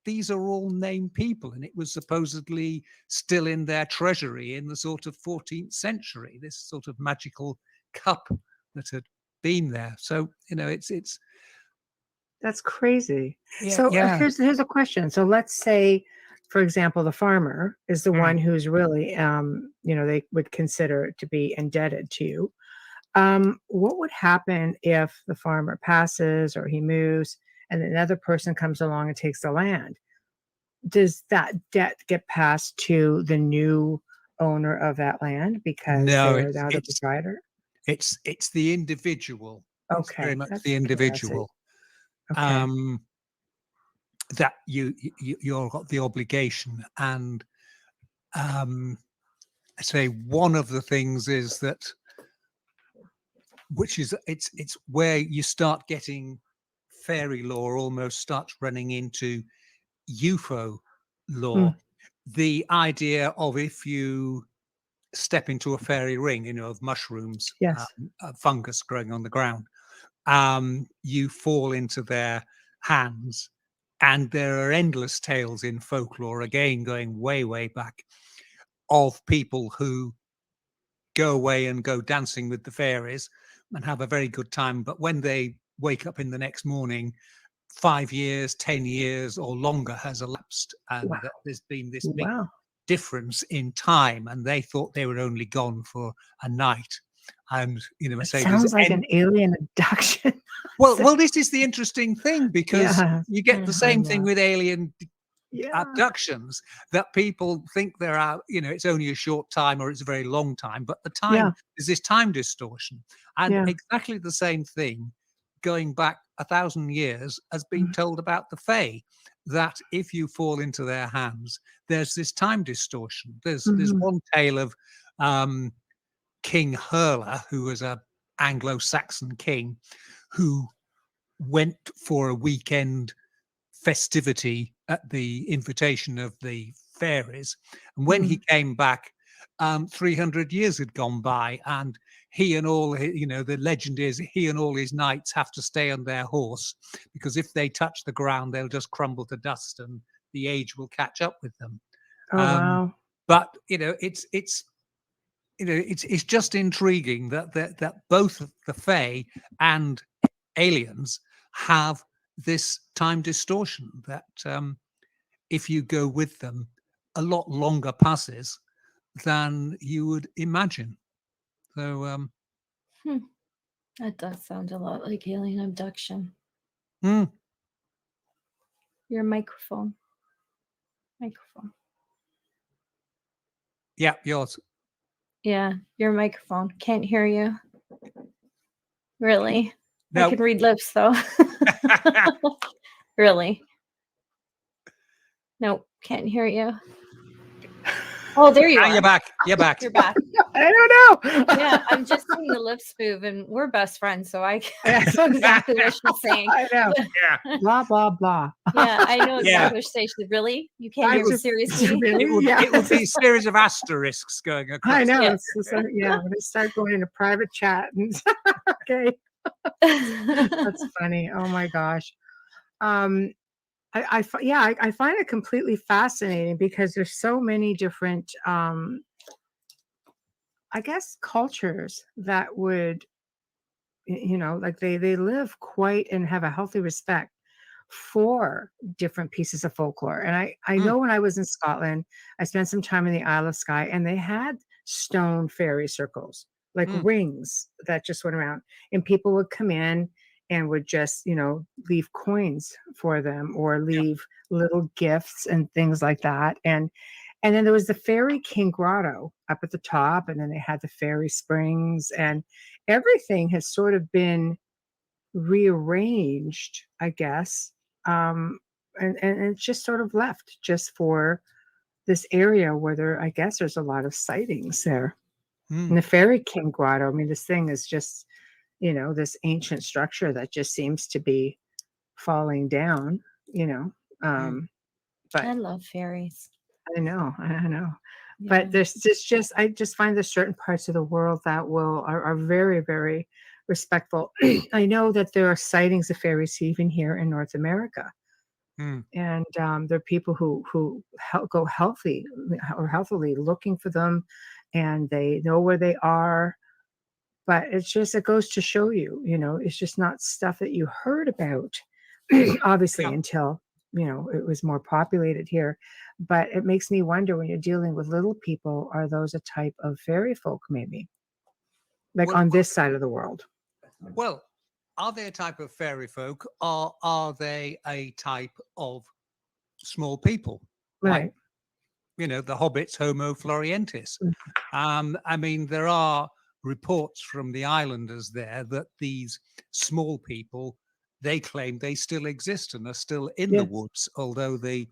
these are all named people, and it was supposedly still in their treasury in the sort of 14th century, this sort of magical cup that had been there. So, you know, it's that's crazy. Here's a question. So let's say, for example, the farmer is the one who's really, they would consider to be indebted to you. What would happen if the farmer passes or he moves and another person comes along and takes the land? Does that debt get passed to the new owner of that land because they're now the proprietor? It's the individual. Okay, it's very much the individual. Okay. That you've got the obligation, and I say one of the things is that, which is it's where you start getting fairy law almost starts running into UFO law. The idea of if you step into a fairy ring, you know, of mushrooms, fungus growing on the ground, you fall into their hands. And there are endless tales in folklore, again going way back, of people who go away and go dancing with the fairies and have a very good time, but when they wake up in the next morning, 5 years, 10 years or longer has elapsed, and that there's been this big difference in time, and they thought they were only gone for a night. And it sounds like an alien abduction. well, this is the interesting thing, because you get the same thing with alien abductions, that people think they're out, it's only a short time or it's a very long time, but the time is this time distortion. And exactly the same thing going back 1,000 years has been told about the Fae, that if you fall into their hands, there's this time distortion. There's one tale of King Hurler, who was a Anglo-Saxon king who went for a weekend festivity at the invitation of the fairies, and when he came back, 300 years had gone by, and he and all the legend is he and all his knights have to stay on their horse, because if they touch the ground they'll just crumble to dust and the age will catch up with them. Wow. But it's just intriguing that both the Fae and aliens have this time distortion, that if you go with them, a lot longer passes than you would imagine. So that does sound a lot like alien abduction. Your microphone. Yeah, yours. Yeah, your microphone. Can't hear you. Really? No. I can read lips though. Really? Nope, can't hear you. Oh, there you are. You're back. You're back. You're back. I don't know. Yeah, I'm just seeing the lips move, and we're best friends, so I know exactly what she's saying. I know. Yeah. Blah, blah, blah. Yeah, I know exactly what she's saying. She said, really? You can't hear me seriously? It would be a series of asterisks going across. I know. When they start going into private chat. And okay. That's funny. Oh my gosh. I find it completely fascinating, because there's so many different I guess cultures that would like they live quite and have a healthy respect for different pieces of folklore. And I know when I was in Scotland, I spent some time in the Isle of Skye, and they had stone fairy circles, like rings that just went around, and people would come in and would just, leave coins for them, or leave little gifts and things like that. And then there was the Fairy King Grotto up at the top, and then they had the Fairy Springs, and everything has sort of been rearranged, I guess. And it's just sort of left just for this area where I guess there's a lot of sightings there. And the Fairy King Grotto, I mean, this thing is just, this ancient structure that just seems to be falling down, but I love fairies. I know. Yeah. But there's I just find there's certain parts of the world that are very, very respectful. I know that there are sightings of fairies even here in North America. And there are people who go healthily looking for them, and they know where they are. But it goes to show you, it's just not stuff that you heard about, obviously, until, it was more populated here. But it makes me wonder, when you're dealing with little people, are those a type of fairy folk, maybe? Like on this side of the world? Well, are they a type of fairy folk, or are they a type of small people? Right. Like, the hobbits, Homo florentiensis. I mean, there are reports from the islanders there that these small people, they claim they still exist and are still in the woods, although the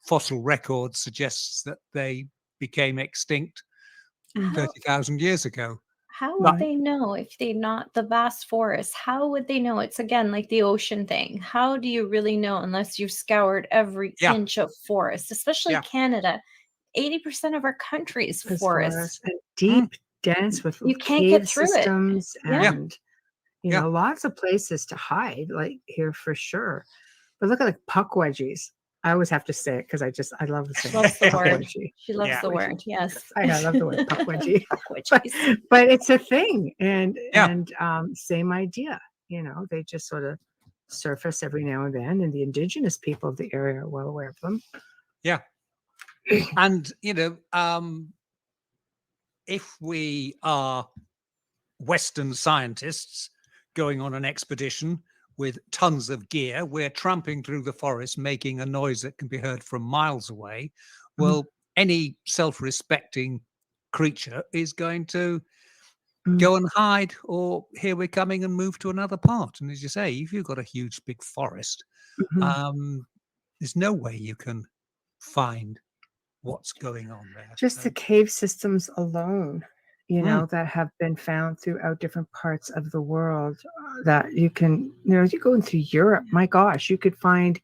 fossil record suggests that they became extinct 30,000 years ago. How would they know if they're not the vast forest? How would they know? It's again like the ocean thing. How do you really know unless you've scoured every inch of forest, especially Canada? 80% of our country is forest. And deep, dense, with you can't cave get through systems it. And lots of places to hide, like here for sure. But look at the puckwudgies. I always have to say it because I love the saying. She loves the word. She loves the word. Yes, I love the word puckwudgie. but it's a thing, and same idea. They just sort of surface every now and then, and the indigenous people of the area are well aware of them. Yeah. And, if we are Western scientists going on an expedition with tons of gear, we're tramping through the forest, making a noise that can be heard from miles away. Well, any self-respecting creature is going to go and hide, or here we're coming, and move to another part. And as you say, if you've got a huge big forest, there's no way you can find what's going on there. Just the cave systems alone, that have been found throughout different parts of the world, that you can, as you go into Europe, my gosh, you can find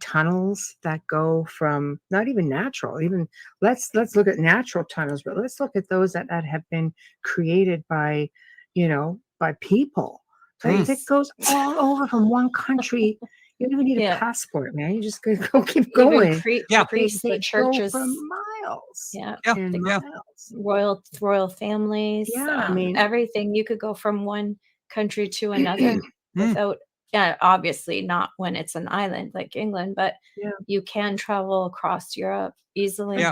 tunnels that go from not even natural, even let's look at natural tunnels, but let's look at those that have been created by, by people. It goes all over from one country. You don't even need a passport, man. You just go keep going. Priests, churches for miles. And miles. Royal families. I mean, everything. You could go from one country to another without. Obviously not when it's an island like England, but you can travel across Europe easily.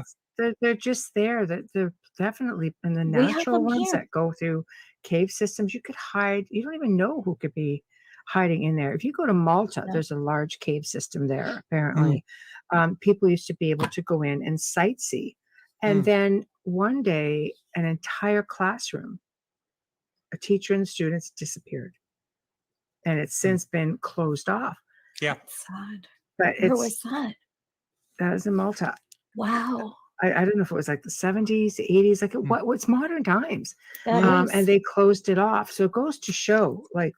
They're just there. They're definitely in the natural ones that go through cave systems. You could hide. You don't even know who could be hiding in there. If you go to Malta, there's a large cave system there, apparently. People used to be able to go in and sightsee. And then one day, an entire classroom, a teacher and the students disappeared. And it's since been closed off. That's sad. But where was that? That was in Malta. Wow. I don't know if it was like the 70s, the 80s, like what's modern times. And they closed it off. So it goes to show, like,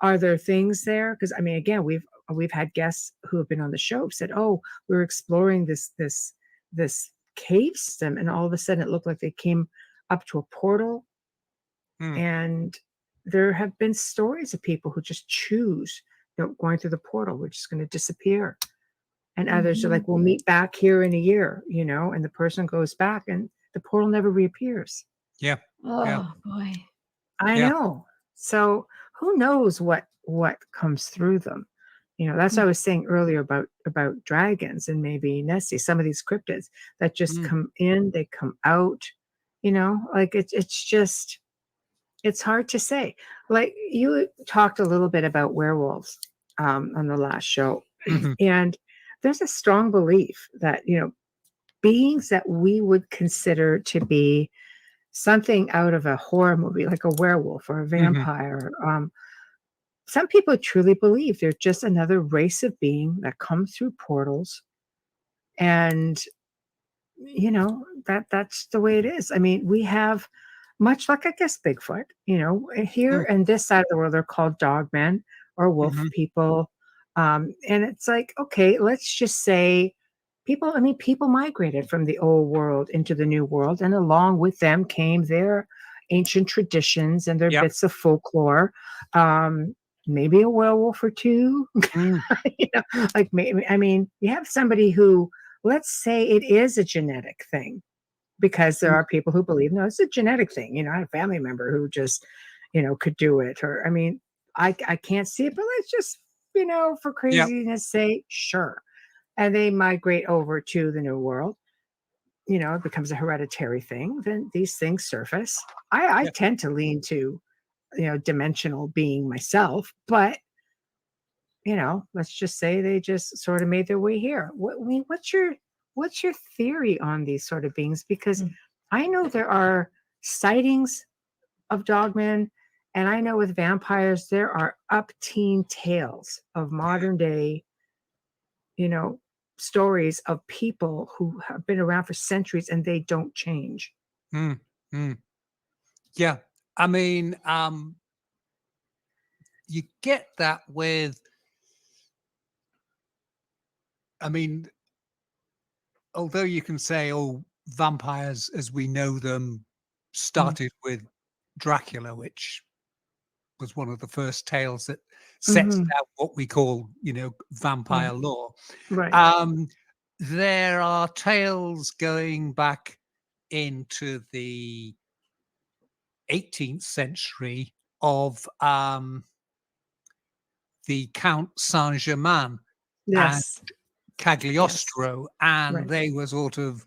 are there things there? Because I mean, again, we've had guests who have been on the show said, "Oh, we're exploring this cave system," and all of a sudden it looked like they came up to a portal. And there have been stories of people who just choose, going through the portal, we're just going to disappear. And others are like, we'll meet back here in a year, and the person goes back and the portal never reappears. Oh boy. I know. So who knows what comes through them? That's what I was saying earlier about dragons and maybe Nessie, some of these cryptids that just come in, they come out, like it's just, it's hard to say. Like you talked a little bit about werewolves on the last show. And there's a strong belief that, beings that we would consider to be something out of a horror movie, like a werewolf or a vampire. Some people truly believe they're just another race of being that come through portals. And, that's the way it is. I mean, we have, much like, I guess, Bigfoot, here in this side of the world, they're called dogmen or wolf people. And it's like, okay, let's just say people migrated from the old world into the new world, and along with them came their ancient traditions and their bits of folklore. Maybe a werewolf or two, like maybe, I mean, you have somebody who, let's say it is a genetic thing, because there are people who believe, no, it's a genetic thing. I had a family member who just, could do it. Or, I mean, I can't see it, but let's just, for craziness sake, sure. And they migrate over to the new world. It becomes a hereditary thing. Then these things surface. I tend to lean to, dimensional being myself, but let's just say they just sort of made their way here. What's your theory on these sort of beings? Because I know there are sightings of dogmen, and I know with vampires there are up-teen tales of modern day, stories of people who have been around for centuries and they don't change. Yeah, I mean, you get that with, I mean, although you can say, oh, vampires as we know them started with Dracula, which was one of the first tales that sets out what we call, vampire lore. Right. There are tales going back into the 18th century of the Count Saint-Germain and Cagliostro, and they were sort of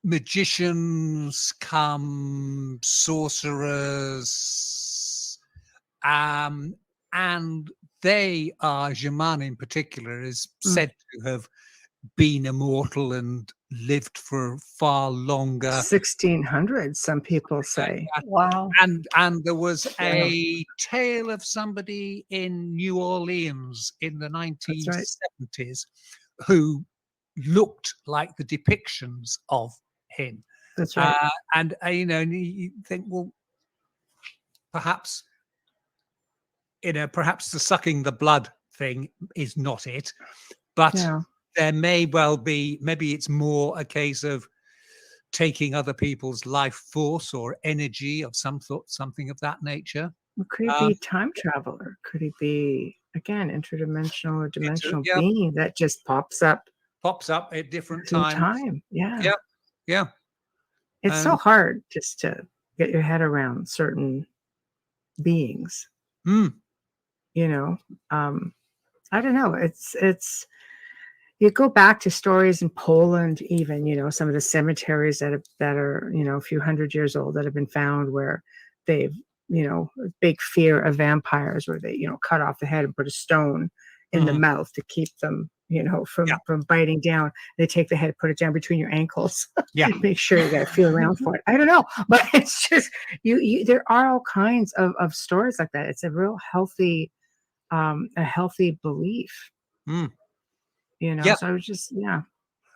magicians come sorcerers, and they are, Germain in particular is said to have been immortal and lived for far longer. 1600s, some people say. Wow. And there was a tale of somebody in New Orleans in the 1970s who looked like the depictions of him. That's right. And you think, well, perhaps the sucking the blood thing is not it, but there may well be, maybe it's more a case of taking other people's life force or energy of some sort, something of that nature. Well, could it be time traveler? Could it be, again, interdimensional or dimensional being that just pops up at different times? Yeah. Yeah. It's so hard just to get your head around certain beings. I don't know. It's you go back to stories in Poland, even, some of the cemeteries that are, a few hundred years old that have been found where they've, a big fear of vampires, where they, cut off the head and put a stone in the mouth to keep them, from biting down. They take the head, put it down between your ankles. Make sure you got to feel around for it. I don't know, but it's just there are all kinds of stories like that. It's a real healthy, belief. So I was just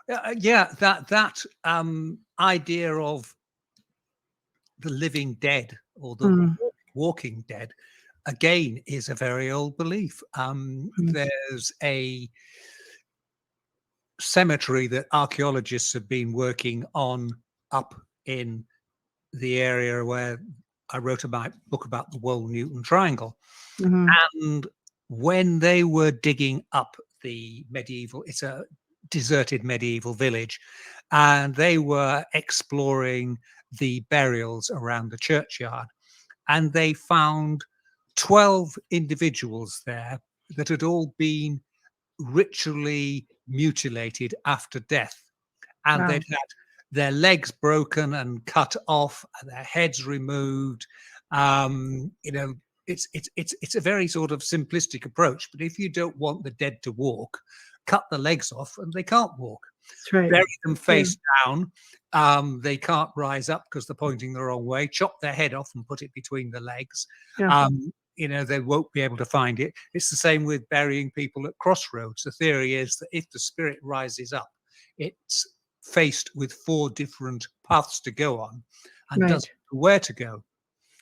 that idea of the living dead or the walking dead again is a very old belief. There's a cemetery that archaeologists have been working on up in the area where I wrote a book about the Wold-Newton Triangle. And when they were digging up the medieval, it's a deserted medieval village, and they were exploring the burials around the churchyard, and they found 12 individuals there that had all been ritually mutilated after death, and they'd had their legs broken and cut off and their heads removed. It's a very sort of simplistic approach, but if you don't want the dead to walk, cut the legs off and they can't walk. That's right. Bury them face down. They can't rise up because they're pointing the wrong way. Chop their head off and put it between the legs. They won't be able to find it. It's the same with burying people at crossroads. The theory is that if the spirit rises up, it's faced with 4 different paths to go on and doesn't know where to go.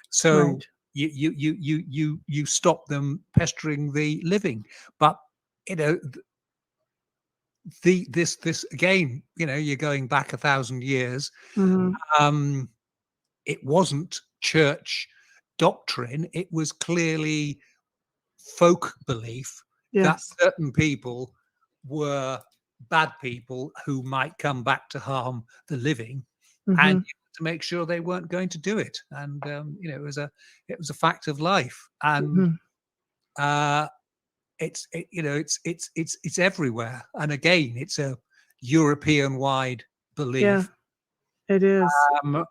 So you stop them pestering the living. But this again, you're going back 1,000 years. It wasn't church doctrine. It was clearly folk belief that certain people were bad people who might come back to harm the living, and to make sure they weren't going to do it. And it was a fact of life, and it's everywhere. And again, it's a European-wide belief. Yeah, it is.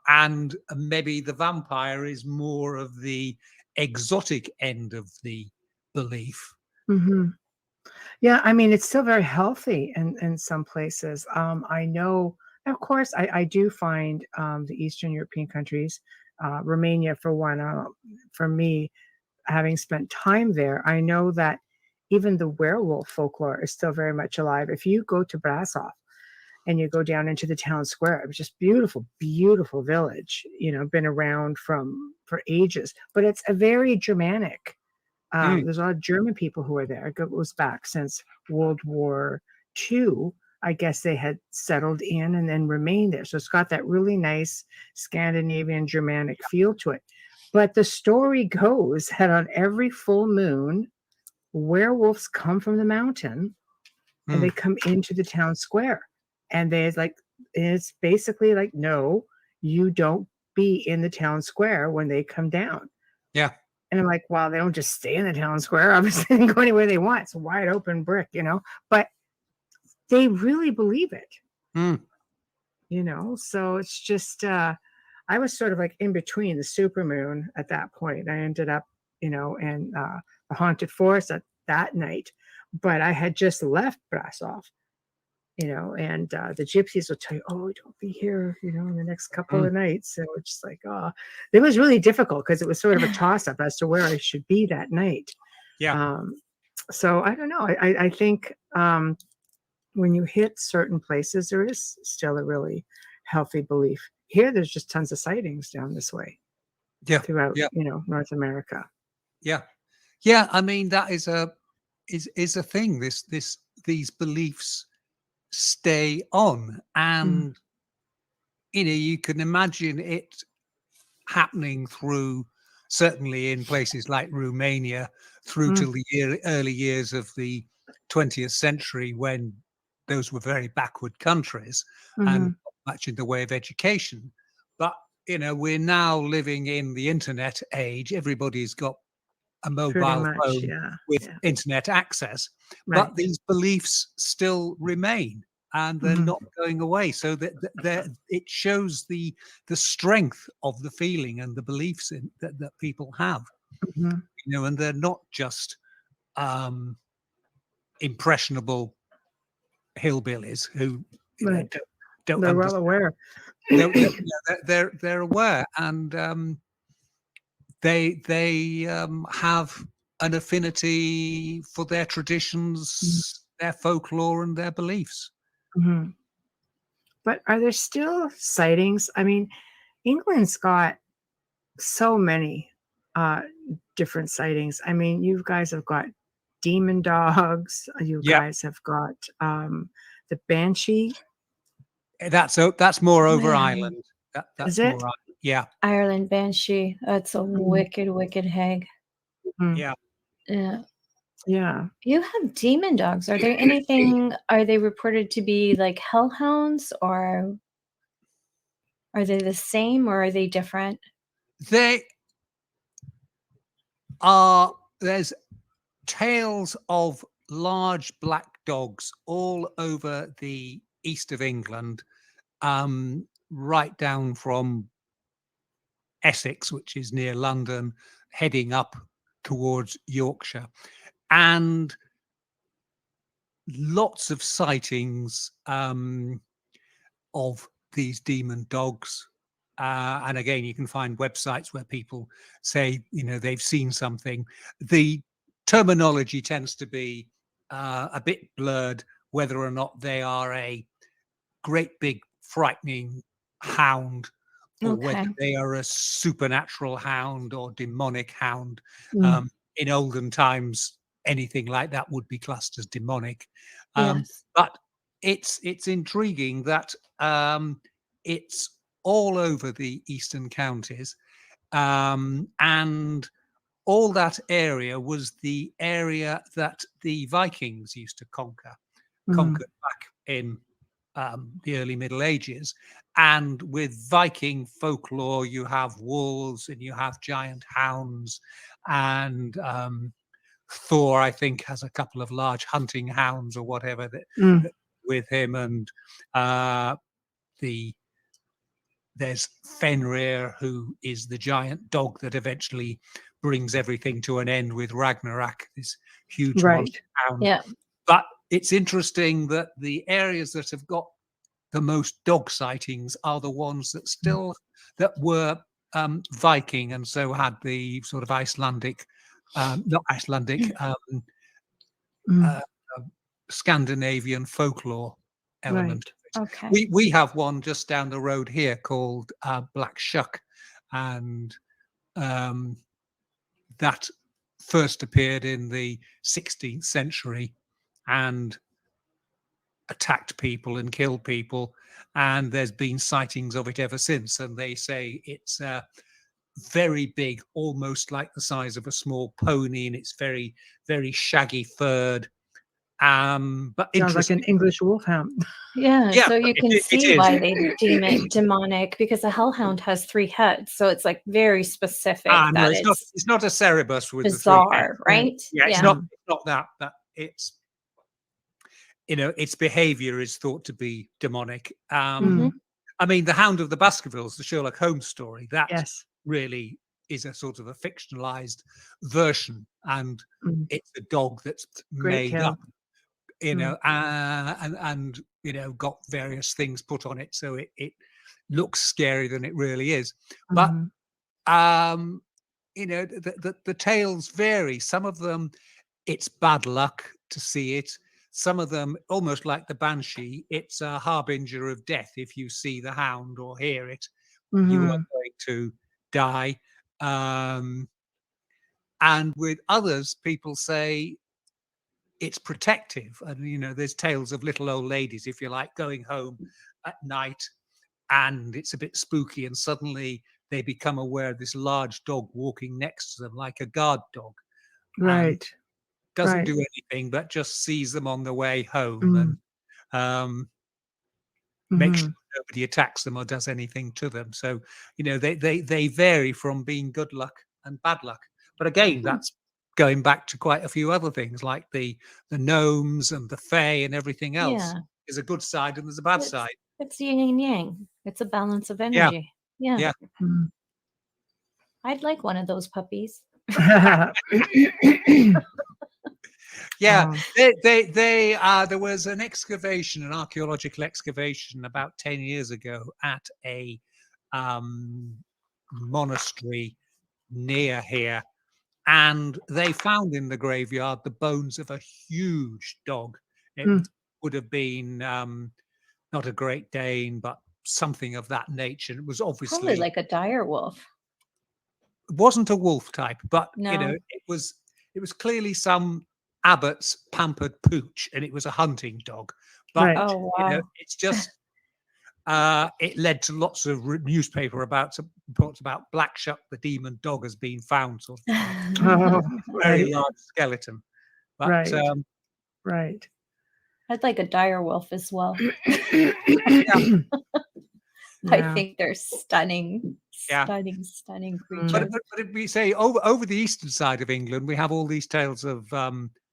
And maybe the vampire is more of the exotic end of the belief. Yeah, I mean, it's still very healthy in some places. I know, of course, I do find the Eastern European countries, Romania for one, for me, having spent time there, I know that even the werewolf folklore is still very much alive. If you go to Brasov and you go down into the town square, it was just beautiful, beautiful village, been around for ages, but it's a very Germanic. There's a lot of German people who are there. It goes back since World War II. I guess they had settled in and then remained there. So it's got that really nice Scandinavian Germanic feel to it. But the story goes that on every full moon, werewolves come from the mountain and they come into the town square. And it's basically like, no, you don't be in the town square when they come down. Yeah. And I'm like, wow, they don't just stay in the town square. Obviously, they can go anywhere they want. It's a wide open brick, but they really believe it, Mm. So it's just, I was sort of like in between the supermoon at that point. I ended up, in the haunted forest at that night, but I had just left Brasov, and the gypsies will tell you, oh, don't be here, in the next couple of nights. So it's just like, oh, it was really difficult because it was sort of a toss up as to where I should be that night. Yeah. So I don't know. I think when you hit certain places, there is still a really healthy belief. Here, there's just tons of sightings down this way. Yeah. Throughout, Yeah. North America. Yeah. Yeah. I mean, that is a thing. These beliefs stay on, and you can imagine it happening through, certainly in places like Romania, through till the early years of the 20th century, when those were very backward countries and not much in the way of education. But we're now living in the internet age. Everybody's got a mobile phone with internet access, but these beliefs still remain, and they're not going away. So that it shows the strength of the feeling and the beliefs that people have, and they're not just impressionable hillbillies who don't they're well aware. They're aware, and they have an affinity for their traditions, their folklore, and their beliefs. But are there still sightings? I mean, England's got so many different sightings. I mean, you guys have got demon dogs. You guys have got the banshee. That's more over Ireland. That's Is it? more Ireland. Yeah. Ireland banshee. That's a wicked, wicked hag. Yeah. Yeah. Yeah. You have demon dogs. Are there anything? Are they reported to be like hellhounds, or are they the same, or are they different? They are. There's tales of large black dogs all over the east of England, right down from Essex, which is near London, heading up towards Yorkshire, and lots of sightings of these demon dogs. And again, you can find websites where people say, they've seen something. The terminology tends to be a bit blurred, whether or not they are a great big frightening hound, or whether they are a supernatural hound or demonic hound. In olden times, anything like that would be classed as demonic. But it's intriguing that it's all over the eastern counties, and all that area was the area that the Vikings used to conquered back in the early Middle Ages. And with Viking folklore, you have wolves and you have giant hounds, and Thor, I think, has a couple of large hunting hounds or whatever that with him, and there's Fenrir, who is the giant dog that eventually brings everything to an end with Ragnarok, this huge monster hound. Yeah. But it's interesting that the areas that have got the most dog sightings are the ones that were Viking, and so had the sort of Icelandic, not Icelandic, Scandinavian folklore element. Okay. We have one just down the road here called Black Shuck, and that first appeared in the 16th century and attacked people and killed people, and there's been sightings of it ever since. And they say it's very big, almost like the size of a small pony, and it's very, very shaggy furred, But sounds like an English wolfhound. Yeah, Yeah, so you can it see is. why they deem it demonic, because a hellhound has 3 heads, so it's like very specific No, that it's not a Cerebus with the 3 heads. bizarre, right? Yeah, it's not that, but it's, you know, its behavior is thought to be demonic. Mhm. I mean, the Hound of the Baskervilles, the Sherlock Holmes story, that Yes. really is a sort of a fictionalized version, and Mm. it's a dog that's Great made tale. up, you know, and you know, got various things put on it, so it looks scarier than it really is. But Mhm. you know, the tales vary. Some of them, it's bad luck to see it. Some of them, almost like the banshee, it's a harbinger of death. If you see the hound or hear it, you are Mhm. going to die. And with others, people say it's protective. And, you know, there's tales of little old ladies, if you like, going home at night and it's a bit spooky, and suddenly they become aware of this large dog walking next to them, like a guard dog. And Right. doesn't Right. do anything, but just sees them on the way home Mm. and makes sure Mhm. nobody attacks them or does anything to them. So, you know, they vary from being good luck and bad luck. But again, that's going back to quite a few other things like the gnomes and the fae and everything else. Yeah. There's a good side and there's a bad It's side. it's yin and yang. It's a balance of Yeah. energy. Yeah. Yeah. Mm. I'd like one of those puppies. Yeah, Wow. there was an excavation, an archaeological excavation about 10 years ago at a monastery near here, and they found in the graveyard the bones of a huge dog. It Mm. would have been not a Great Dane, but something of that nature. It was Probably obviously like a dire wolf. wasn't a wolf type, but you know, No. it was clearly some abbot's pampered pooch, and it was a hunting dog. But Right. Oh, you know, wow. it's just it led to lots of newspaper reports about Black Shuck, the demon dog, has been found, sort of thing. Oh, Very right. large skeleton. But Right. Right. I'd like a dire wolf as well. yeah, I Yeah. think they're stunning, yeah. stunning Mm. creatures. But if we say over the eastern side of England, we have all these tales of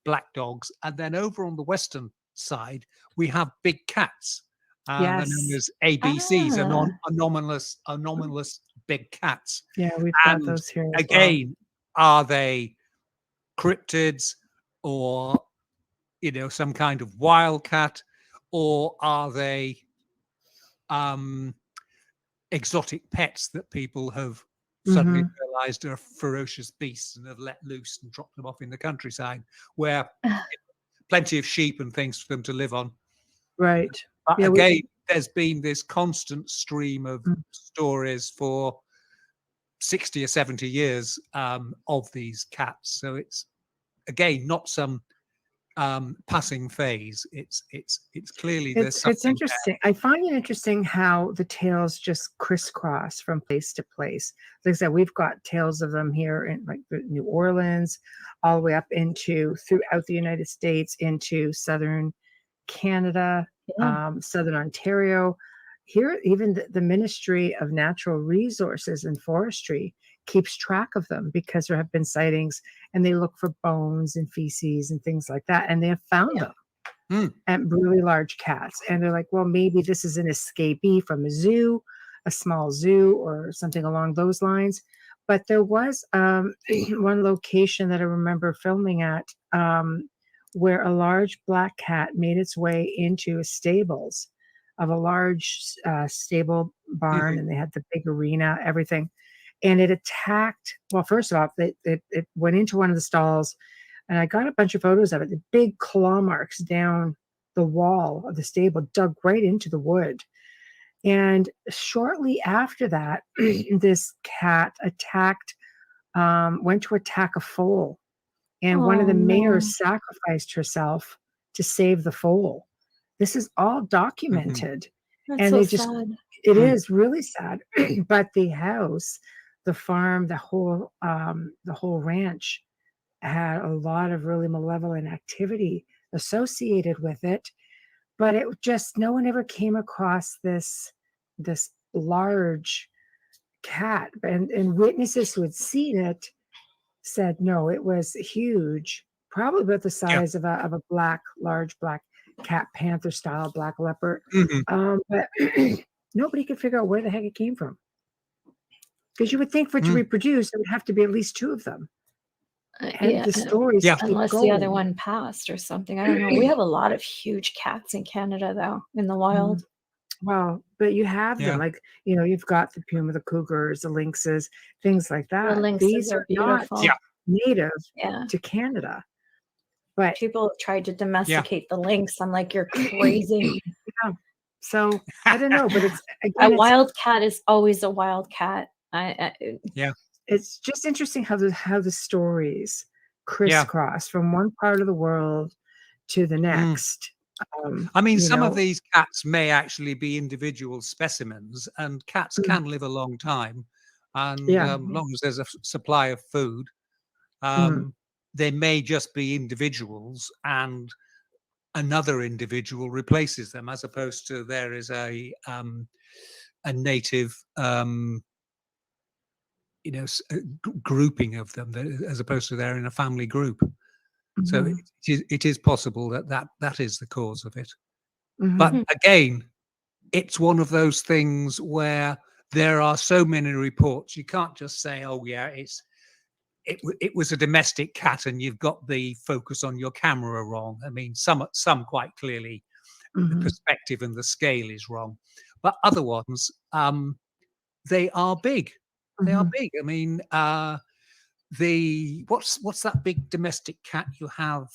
black dogs, and then over on the western side, we have big cats. They're known Yes. as ABCs, Ah. anomalous big cats. Yeah, we've got And those here as well. again, are they cryptids, or you know, some kind of wildcat, or are they exotic pets that people have suddenly Mhm. realized are ferocious beasts and have let loose and dropped them off in the countryside where plenty of sheep and things for them to live on. Right. But Yeah, again, there's been this constant stream of Mm. stories for 60 or 70 years of these cats. So it's again not some passing phase. It's clearly there's It's something there. interesting. I find it interesting how the tales just crisscross from place to place. Like I said, we've got tales of them here in like New Orleans, all the way up into throughout the United States, into southern Canada, Yeah. southern Ontario. Here, even the Ministry of Natural Resources and Forestry keeps track of them because there have been sightings, and they look for bones and feces and things like that, and they have found Yeah. them. Mm. And really large cats. And they're like, well, maybe this is an escapee from a zoo, a small zoo, or something along those lines. But there was one location that I remember filming at where a large black cat made its way into a stables of a large stable barn, Mhm. and they had the big arena, everything. And it attacked, well, first of all, it went into one of the stalls, and I got a bunch of photos of it. The big claw marks down the wall of the stable, dug right into the wood. And shortly after that, this cat went to attack a foal, and one of Oh, the no. mayors sacrificed herself to save the foal. This is all Mhm. documented, That's and so they just, sad. it Mm. is really sad. But the house, the farm, the whole ranch had a lot of really malevolent activity associated with it, but it just, no one ever came across this large cat, and witnesses who had seen it said no, it was huge, probably about the Yeah. size of a large black cat, panther style black leopard. Mhm. But nobody could figure out where the heck it came from. Because you would think for it to Mm. reproduce, there would have to be at least 2 of them. And Yeah, the stories Yeah. keep unless the other going. one passed or something. I don't know. We have a lot of huge cats in Canada, though, in the Mhm. wild. Well, but you have them, Yeah. like, you've got the puma, the cougars, the lynxes, things like The that. lynxes These are are not beautiful. Yeah. native Yeah. to Canada. But People have tried to Yeah. domesticate the lynx. I'm like, you're crazy. yeah, so I don't know, but it's A again, wild cat is always a wild cat. Yeah. it's just interesting how the stories Yeah. crisscross from one part of the world to the Mm. next. I mean, You some of know, these cats may actually be individual specimens, and cats Mm. can live a long time. And Yeah. long as there's a supply of food, Mm. they may just be individuals, and another individual replaces them, as opposed to there is a native, grouping of them, as opposed to they're in a family group. So Mhm. it is possible that is the cause of it. Mhm. But Hmm. again, it's one of those things where there are so many reports, you can't just say, oh yeah, it was a domestic cat and you've got the focus on your camera wrong. I mean, some quite clearly the Mhm. perspective and the scale is wrong, but other ones, they are big. They are Mhm. big. I mean, what's that big domestic cat you have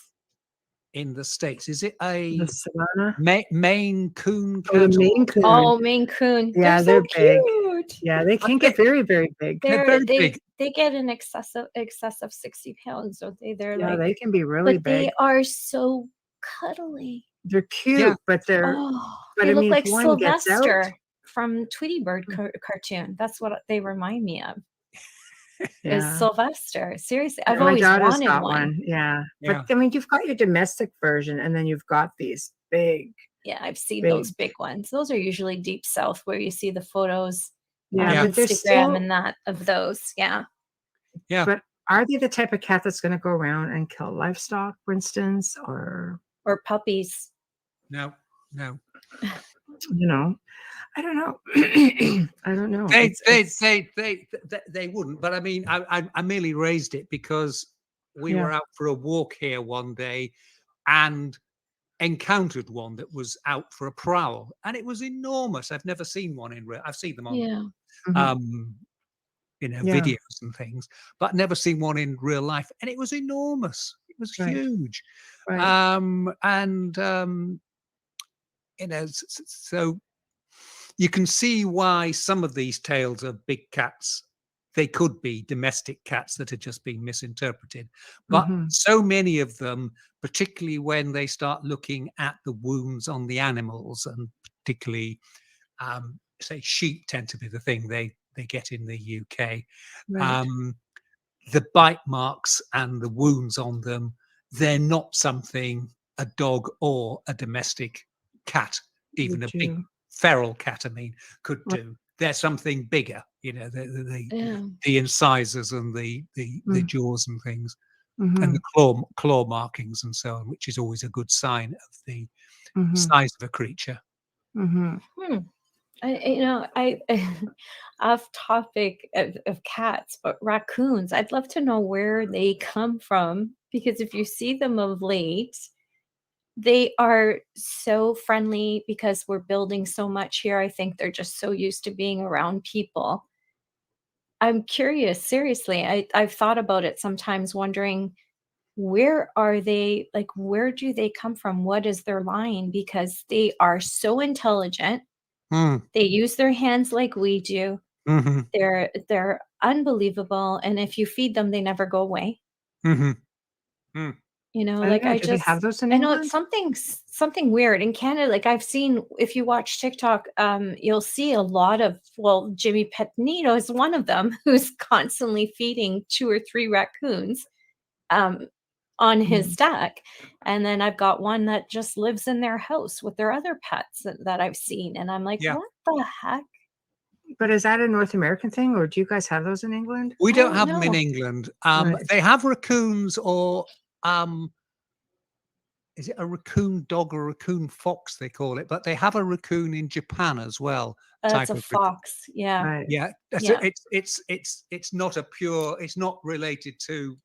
in the States? Is it The a Savannah. Maine Coon Oh, the cat? Maine Coon. Oh, Maine Coon. They're Yeah, so they're big. cute. Yeah, they can Okay. get very, very big. They're very big. They get an excess of 60 pounds, don't they? They're Yeah, like, they can be really but they big. are so cuddly. They're cute, Yeah. but Oh, but they I look mean, if like one gets out, Sylvester from Tweety Bird Mm. cartoon. That's what they remind me of. Is yeah. Sylvester. Seriously, I've Yeah, my always daughter's wanted got one. one. Yeah. Yeah. But I mean, you've got your domestic version, and then you've got these big, Yeah, I've seen big. those big ones. Those are usually deep south where you see the photos Yeah, on Yeah. but they're Instagram still. and that of those. Yeah. Yeah. But are they the type of cat that's going to go around and kill livestock, for instance, or Or puppies. No. I don't know. I don't know. They wouldn't. But I mean, I merely raised it because we Yeah. were out for a walk here one day and encountered one that was out for a prowl, and it was enormous. I've never seen one in real. I've seen them on Yeah. Mhm. Yeah. videos and things, but never seen one in real life, and it was enormous. It was Right. huge. Right. So you can see why some of these tales of big cats, they could be domestic cats that are just being misinterpreted. But Mhm. so many of them, particularly when they start looking at the wounds on the animals, and particularly, say, sheep tend to be the thing they get in the UK. Right. The bite marks and the wounds on them, they're not something a dog or a domestic cat, even Would a big you? feral cat, I mean, could Right. do. They're something bigger, Yeah. the incisors and the Mm. jaws and things, Mhm. and the claw markings and so on, which is always a good sign of the Mhm. size of a creature. Mhm. I off topic of cats, but raccoons. I'd love to know where they come from, because if you see them of late, they are so friendly because we're building so much here. I think they're just so used to being around people. I'm curious, seriously. I've thought about it sometimes, wondering where are they, like, where do they come from? What is their line? Because they are so intelligent. Mm, They use their hands like we do. mhm, They're unbelievable, and if you feed them, they never go away. mhm, mm. I don't Like, know. Do they have those in I know it's England? something weird in Canada. Like, I've seen, if you watch TikTok, you'll see a lot of, well, Jimmy Petnito is one of them who's constantly feeding 2 or 3 raccoons. Um, on his deck. And then I've got one that just lives in their house with their other pets that I've seen. And I'm like, what the heck? But is that a North American thing, or do you guys have those in England? We don't have them in England. They have raccoons, or is it a raccoon dog or a raccoon fox they call it? But they have a raccoon in Japan as well. That's a fox. Yeah. Right. Yeah. So it's not a pure. It's not related to.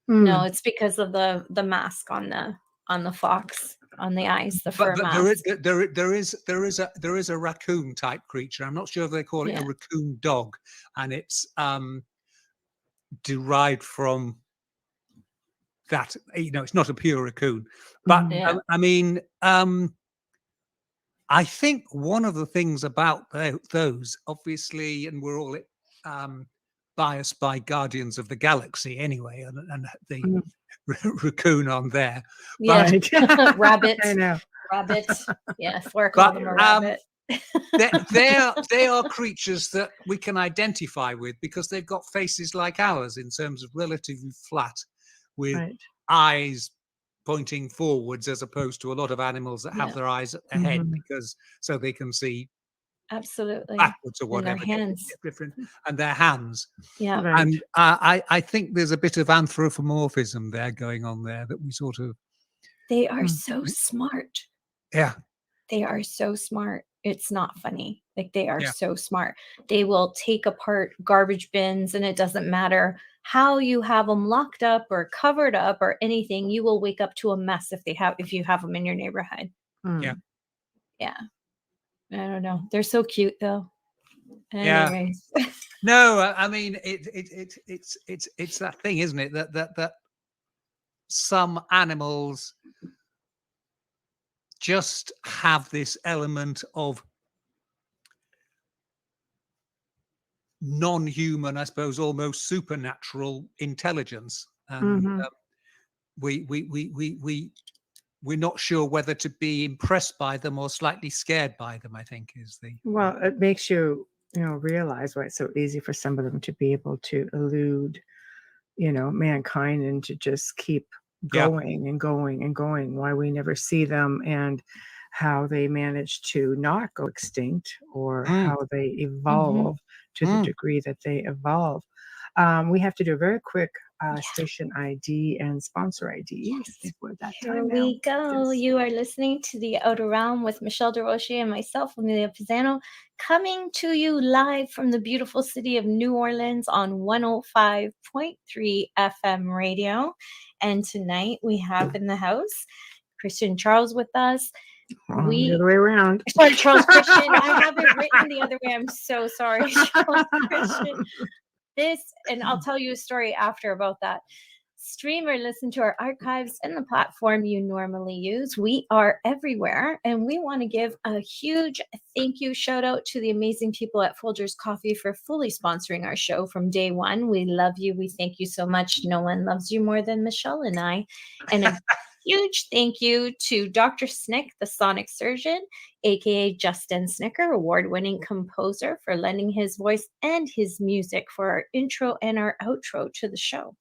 No, it's because of the mask on the fox, on the eyes, the fur mask. There is a raccoon type creature. I'm not sure if they call it a raccoon dog, and it's derived from that. It's not a pure raccoon, but I mean, I think one of the things about those, obviously, and we're all biased by Guardians of the Galaxy anyway, and the raccoon on there. Yeah, but, rabbit. I know. Rabbit. Yes, we're calling them a rabbit. they are creatures that we can identify with because they've got faces like ours in terms of relatively flat, with eyes pointing forwards, as opposed to a lot of animals that have their eyes at the head because so they can see backwards or whatever. And their hands. Different, and their hands. Yeah. Right. And I think there's a bit of anthropomorphism there going on there that we sort of. They are so smart. Yeah. They are so smart. It's not funny. Like, they are so smart. They will take apart garbage bins, and it doesn't matter how you have them locked up or covered up or anything. You will wake up to a mess if you have them in your neighborhood. Yeah. Yeah. I don't know. They're so cute though. Anyways. Yeah. No, I mean it's that thing, isn't it? That some animals just have this element of non-human, I suppose, almost supernatural intelligence, and we're not sure whether to be impressed by them or slightly scared by them, I think is the. Well, it makes you realize why it's so easy for some of them to be able to elude mankind and to just keep going and going and going, why we never see them, and how they manage to not go extinct, or how they evolve to the degree that they evolve. We have to do a very quick station ID and sponsor ID. I think we're at that time Here now. we go. Yes. You are listening to the Outer Realm with Michelle DeRoche and myself, Amelia Pisano, coming to you live from the beautiful city of New Orleans on 105.3 FM radio. And tonight we have in the house Christian Charles with us. The other way around. Sorry, Charles Christian. I have it written the other way. I'm so sorry, Charles Christian. And I'll tell you a story after about that. Stream or listen to our archives and the platform you normally use. We are everywhere, and we want to give a huge thank you shout out to the amazing people at Folgers Coffee for fully sponsoring our show from day one. We love you. We thank you so much. No one loves you more than Michelle and I. And a huge thank you to Dr. Snick, the sonic surgeon, aka Justin Snicker, award-winning composer, for lending his voice and his music for our intro and our outro to the show.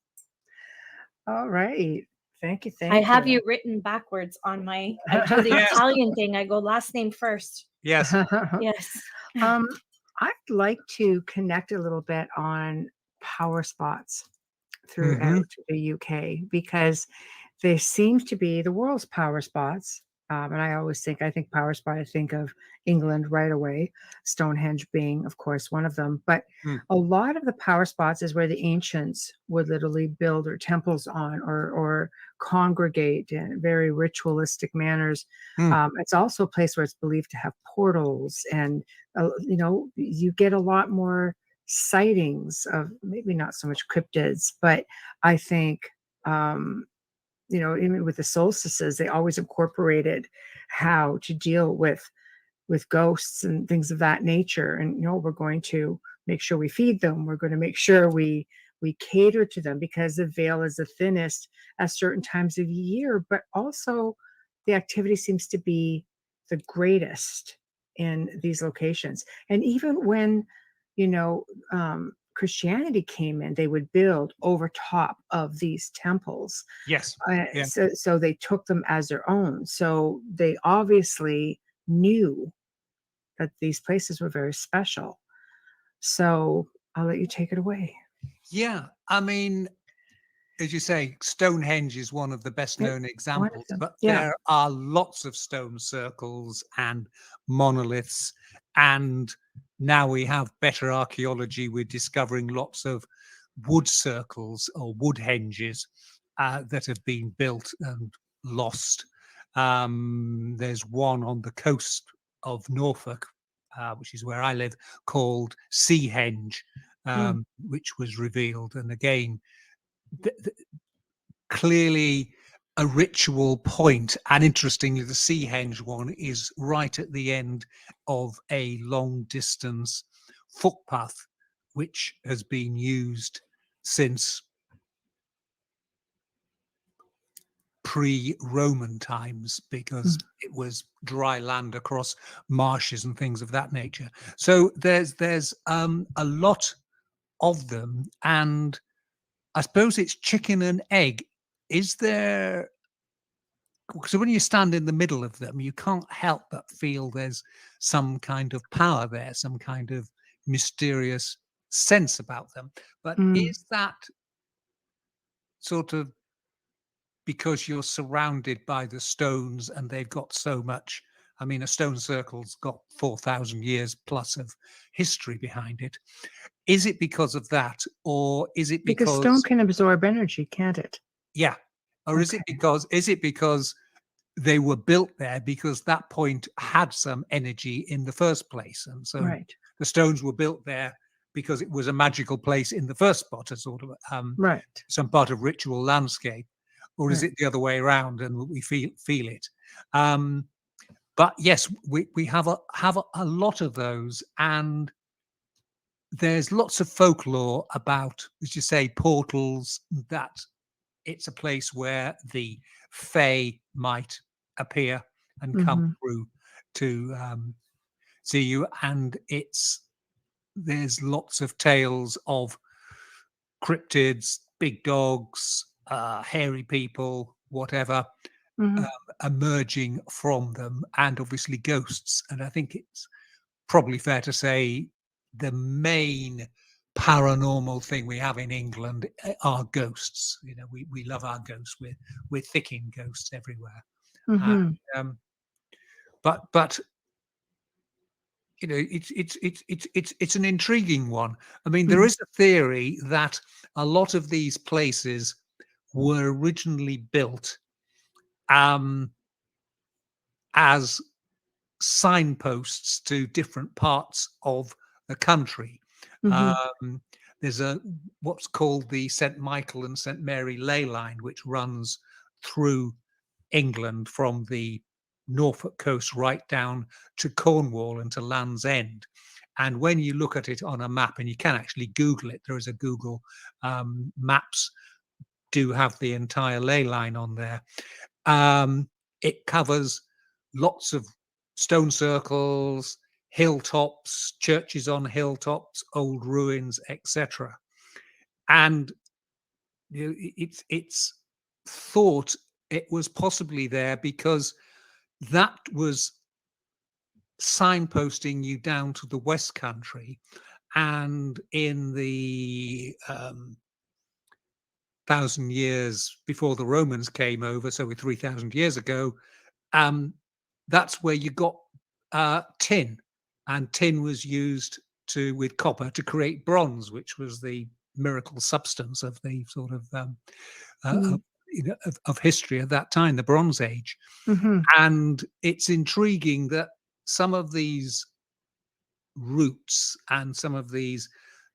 All right. Thank you. I have you written backwards on my. I do the Italian thing. I go last name first. Yes. Yes. I'd like to connect a little bit on power spots throughout the UK, because there seems to be the world's power spots. And I think power spot, I think of England right away, Stonehenge being, of course, one of them. But a lot of the power spots is where the ancients would literally build their temples on, or congregate in very ritualistic manners. It's also a place where it's believed to have portals, and, you get a lot more sightings of maybe not so much cryptids, but I think, even with the solstices, they always incorporated how to deal with ghosts and things of that nature. And, we're going to make sure we feed them. We're going to make sure we cater to them, because the veil is the thinnest at certain times of year, but also the activity seems to be the greatest in these locations. And even when, Christianity came in, they would build over top of these temples. Yes. Yeah. So they took them as their own. So they obviously knew that these places were very special. So I'll let you take it away. Yeah. I mean, as you say, Stonehenge is one of the best known examples, but there are lots of stone circles and monoliths. And now we have better archaeology. We're discovering lots of wood circles or wood henges that have been built and lost. There's one on the coast of Norfolk, which is where I live, called Seahenge, which was revealed. And again, clearly a ritual point, and interestingly the Seahenge one is right at the end of a long distance footpath which has been used since pre-Roman times, because it was dry land across marshes and things of that nature. So there's a lot of them, and I suppose it's chicken and egg. Is there, so when you stand in the middle of them, you can't help but feel there's some kind of power there, some kind of mysterious sense about them. But is that sort of because you're surrounded by the stones and they've got so much? I mean, a stone circle's got 4,000 years plus of history behind it. Is it because of that, or is it because stone can absorb energy, can't it? Yeah. Or is it because they were built there because that point had some energy in the first place, and so the stones were built there because it was a magical place in the first spot, a sort of some part of ritual landscape? Or is it the other way around and we feel it? But yes, we have a lot of those, and there's lots of folklore about, as you say, portals, that it's a place where the fae might appear and come through to see you. And there's lots of tales of cryptids, big dogs, hairy people, whatever, emerging from them, and obviously ghosts. And I think it's probably fair to say the main paranormal thing we have in England are ghosts. You know, we love our ghosts. We're thick in ghosts everywhere. But you know, it's an intriguing one. I mean, there is a theory that a lot of these places were originally built as signposts to different parts of the country. There's what's called the St. Michael and St. Mary ley line, which runs through England from the Norfolk coast right down to Cornwall and to Land's End. And when you look at it on a map, and you can actually Google it, there is a Google Maps do have the entire ley line on there. It covers lots of stone circles, hilltops, churches on hilltops, old ruins, etc. And you know, it's thought it was possibly there because that was signposting you down to the West Country. And in the 1,000 years before the Romans came over, so 3,000 years ago, that's where you got tin, and tin was used with copper to create bronze, which was the miracle substance of the sort of of history at that time, the Bronze Age. And it's intriguing that some of these routes and some of these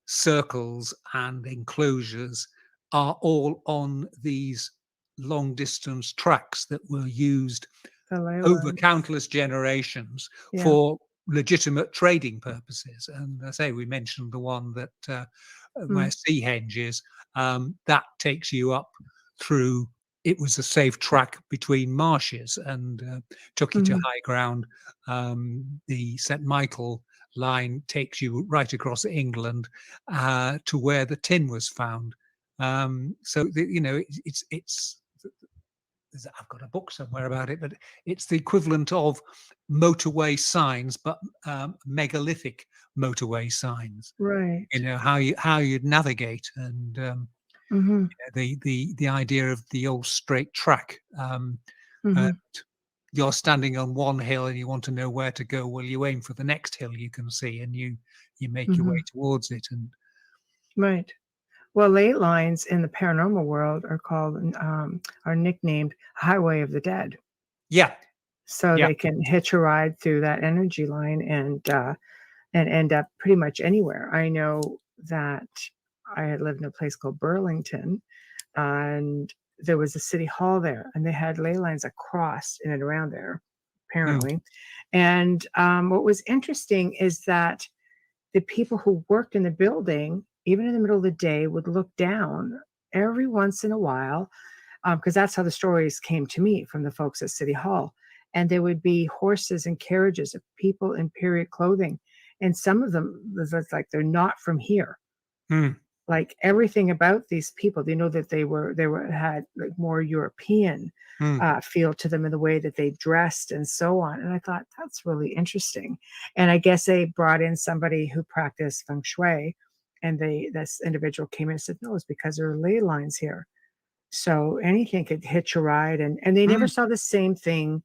circles and enclosures are all on these long distance tracks that were used over countless generations for legitimate trading purposes. And I say, we mentioned the one that where Seahenge is, that takes you up through, it was a safe track between marshes and took you to high ground. The St. Michael line takes you right across England to where the tin was found. So it's I've got a book somewhere about it, but it's the equivalent of motorway signs, but megalithic motorway signs. Right. How you'd navigate, and the idea of the old straight track. You're standing on one hill and you want to know where to go. Well, you aim for the next hill you can see, and you make your way towards it. And right. Well, ley lines in the paranormal world are called, are nicknamed Highway of the Dead. Yeah. So they can hitch a ride through that energy line and end up pretty much anywhere. I know that I had lived in a place called Burlington, and there was a city hall there, and they had ley lines across in and around there, apparently. And what was interesting is that the people who worked in the building, even in the middle of the day, would look down every once in a while, because that's how the stories came to me from the folks at City Hall. And there would be horses and carriages of people in period clothing. And some of them, it's like they're not from here. Like everything about these people, they know that they had like more European feel to them in the way that they dressed and so on. And I thought that's really interesting. And I guess they brought in somebody who practiced feng shui, and this individual came in and said, no, it's because there are ley lines here. So anything could hitch a ride, and they never saw the same thing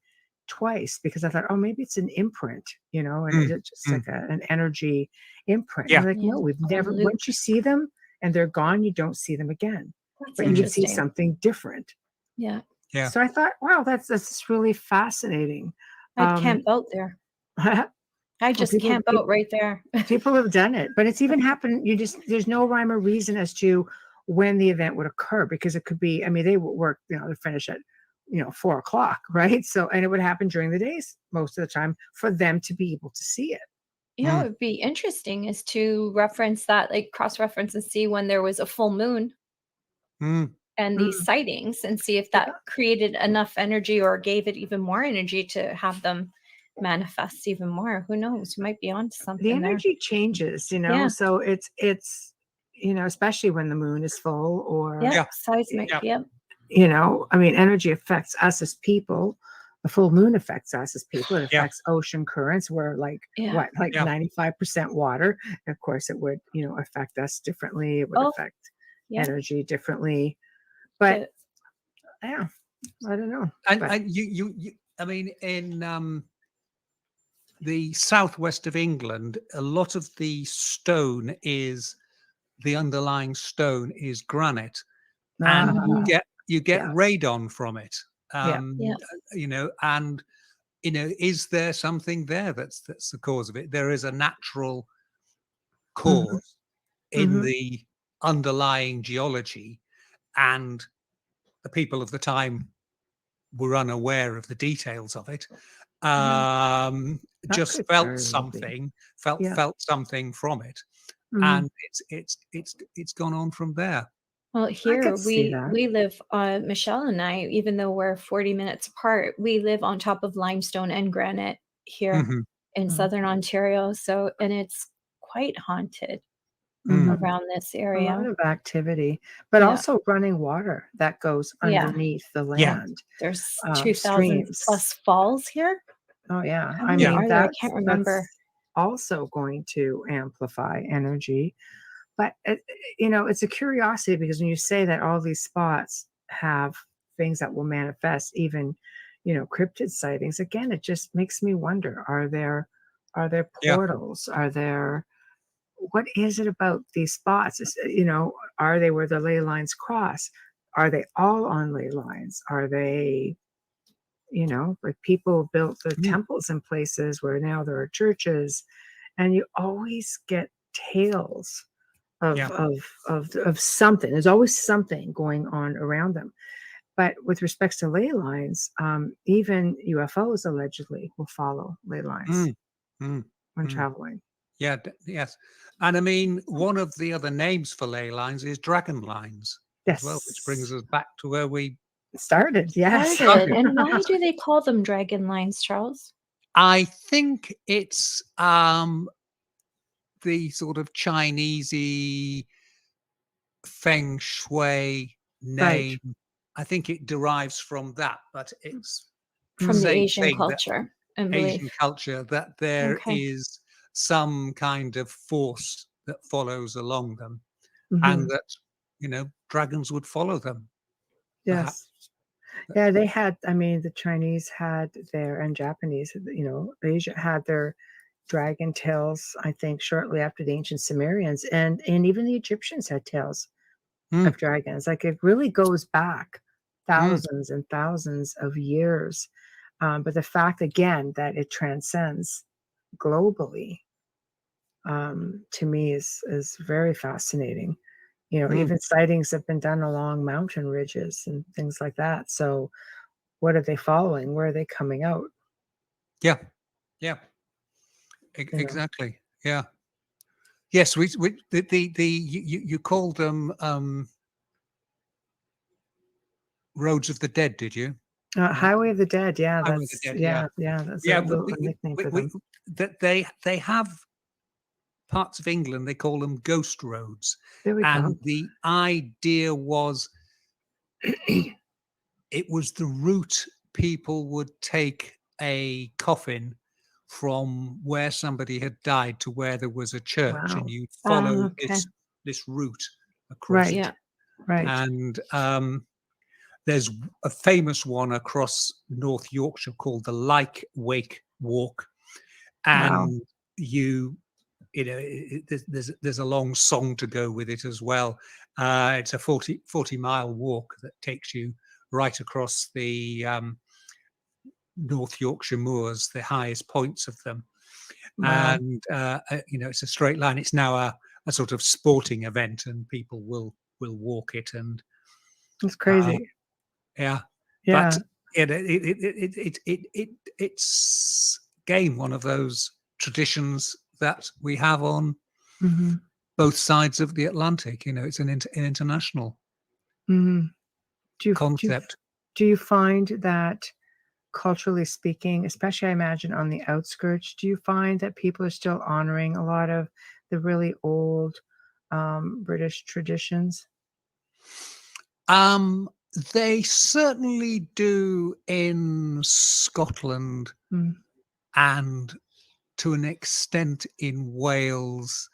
twice, because I thought, oh, maybe it's an imprint, and it's just like an energy imprint. Yeah. And like, no, we've never. Once you see them and they're gone, you don't see them again. That's but you would see something different. Yeah. Yeah. So I thought, wow, that's really fascinating. I'd camp out there. I just camp out right there. People have done it, but it's even happened. There's no rhyme or reason as to when the event would occur, because it could be, I mean, they would work, they finish at 4:00, right? So, and it would happen during the days most of the time for them to be able to see it. What would be interesting is to reference that, like cross-reference and see when there was a full moon and these sightings, and see if that created enough energy or gave it even more energy to have them manifest even more. Who knows? You might be onto something. The energy changes, so it's especially when the moon is full, or seismic. I mean, energy affects us as people. The full moon affects us as people. It affects ocean currents. We're like 95% water. And of course, it would affect us differently. It would affect energy differently. But I don't know. And you I mean, in the southwest of England, a lot of the underlying stone is granite, and you get radon from it. And is there something there that's the cause of it? There is a natural cause in the underlying geology, and the people of the time were unaware of the details of it. Just felt something from it, and it's gone on from there. Well, here we live, Michelle and I, even though we're 40 minutes apart, we live on top of limestone and granite here in Southern Ontario. So, and it's quite haunted around this area. A lot of activity, but also running water that goes underneath the land. There's 2,000 plus falls here. Oh yeah. I mean, I can't remember. Also going to amplify energy. But, it's a curiosity, because when you say that all these spots have things that will manifest, even, cryptid sightings, again, it just makes me wonder, are there portals? What is it about these spots? Are they where the ley lines cross? Are they all on ley lines? Are they, like people built the temples in places where now there are churches, and you always get tales of something. There's always something going on around them. But with respects to ley lines, even UFOs allegedly will follow ley lines when traveling. Yes. And I mean, one of the other names for ley lines is dragon lines as well, which brings us back to where we started. Yes. And why do they call them dragon lines, Charles? I think it's the sort of Chinesey feng shui name. Right. I think it derives from that, but it's From the same Asian thing, that culture, I believe. Asian culture, that there Okay. is some kind of force that follows along them, Mhm. and that, dragons would follow them. Yes. Yeah, they had, I mean, the Chinese had their, and Japanese, Asia had their dragon tales, I think, shortly after the ancient Sumerians, and even the Egyptians had tales of dragons. Like, it really goes back thousands and thousands of years. But the fact, again, that it transcends globally, to me is very fascinating. Even sightings have been done along mountain ridges and things like that. So what are they following? Where are they coming out? Yeah. know. Exactly. Yeah. Yes, you called them Roads of the Dead, did you? Highway of the Dead. Yeah, Highway of the that's Dead. that's Yeah. a nickname for them. That they have parts of England, they call them ghost roads, There we and go. the idea was it was the route people would take a coffin from where somebody had died to where there was a church, Wow. and you'd follow Okay. this route across Right. it. Yeah. Right. And there's a famous one across North Yorkshire called the Like Wake Walk, and there's a long song to go with it as well. It's a 40-mile walk that takes you right across the North Yorkshire moors, the highest points of them. Wow. And it's a straight line. It's now a sort of sporting event, and people will walk it. And It's crazy. yeah, Yeah. but it's again one of those traditions that we have on Mm-hmm. both sides of the Atlantic. It's an international Mm-hmm. concept. Do you find that, culturally speaking, especially I imagine on the outskirts, do you find that people are still honoring a lot of the really old British traditions? They certainly do in Scotland, and to an extent in Wales.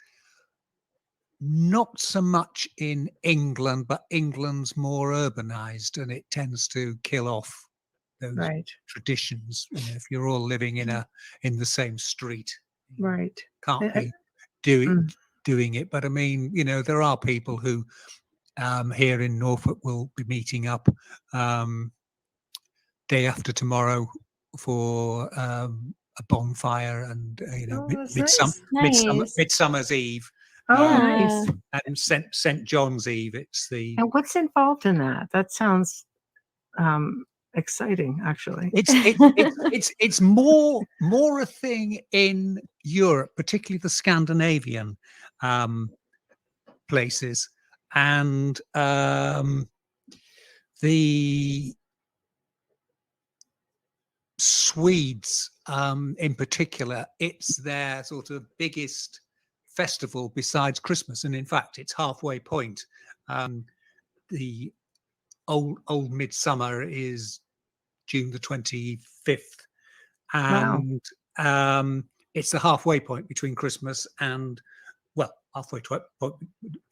Not so much in England, but England's more urbanized, and it tends to kill off those traditions. If you're all living in the same street, Right. can't be doing it. But I mean, there are people who here in Norfolk will be meeting up day after tomorrow for a bonfire, and Midsummer's Eve. Nice. And St. John's Eve. And what's involved in that? That sounds exciting, actually. It's more a thing in Europe, particularly the Scandinavian places, and the Swedes in particular. It's their sort of biggest festival besides Christmas, and in fact it's halfway point. The old midsummer is June the 25th, and it's the halfway point between Christmas and halfway point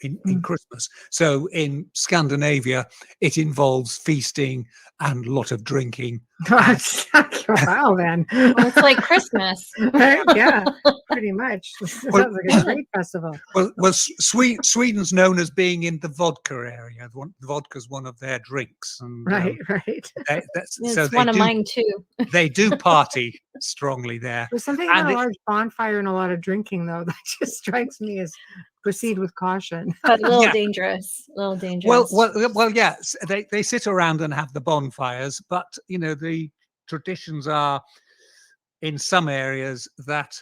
in Christmas. So in Scandinavia it involves feasting and a lot of drinking. Wow, then. Well, it's like Christmas. Yeah, pretty much. Sounds like a great festival. Well, Sweden's known as being in the vodka area. Vodka's one of their drinks. And, right. It's one of mine too. They do party strongly there. There's something about a large bonfire and a lot of drinking, though, that just strikes me as proceed with caution. But a little dangerous. Well, yes, they sit around and have the bonfires, but the traditions are in some areas that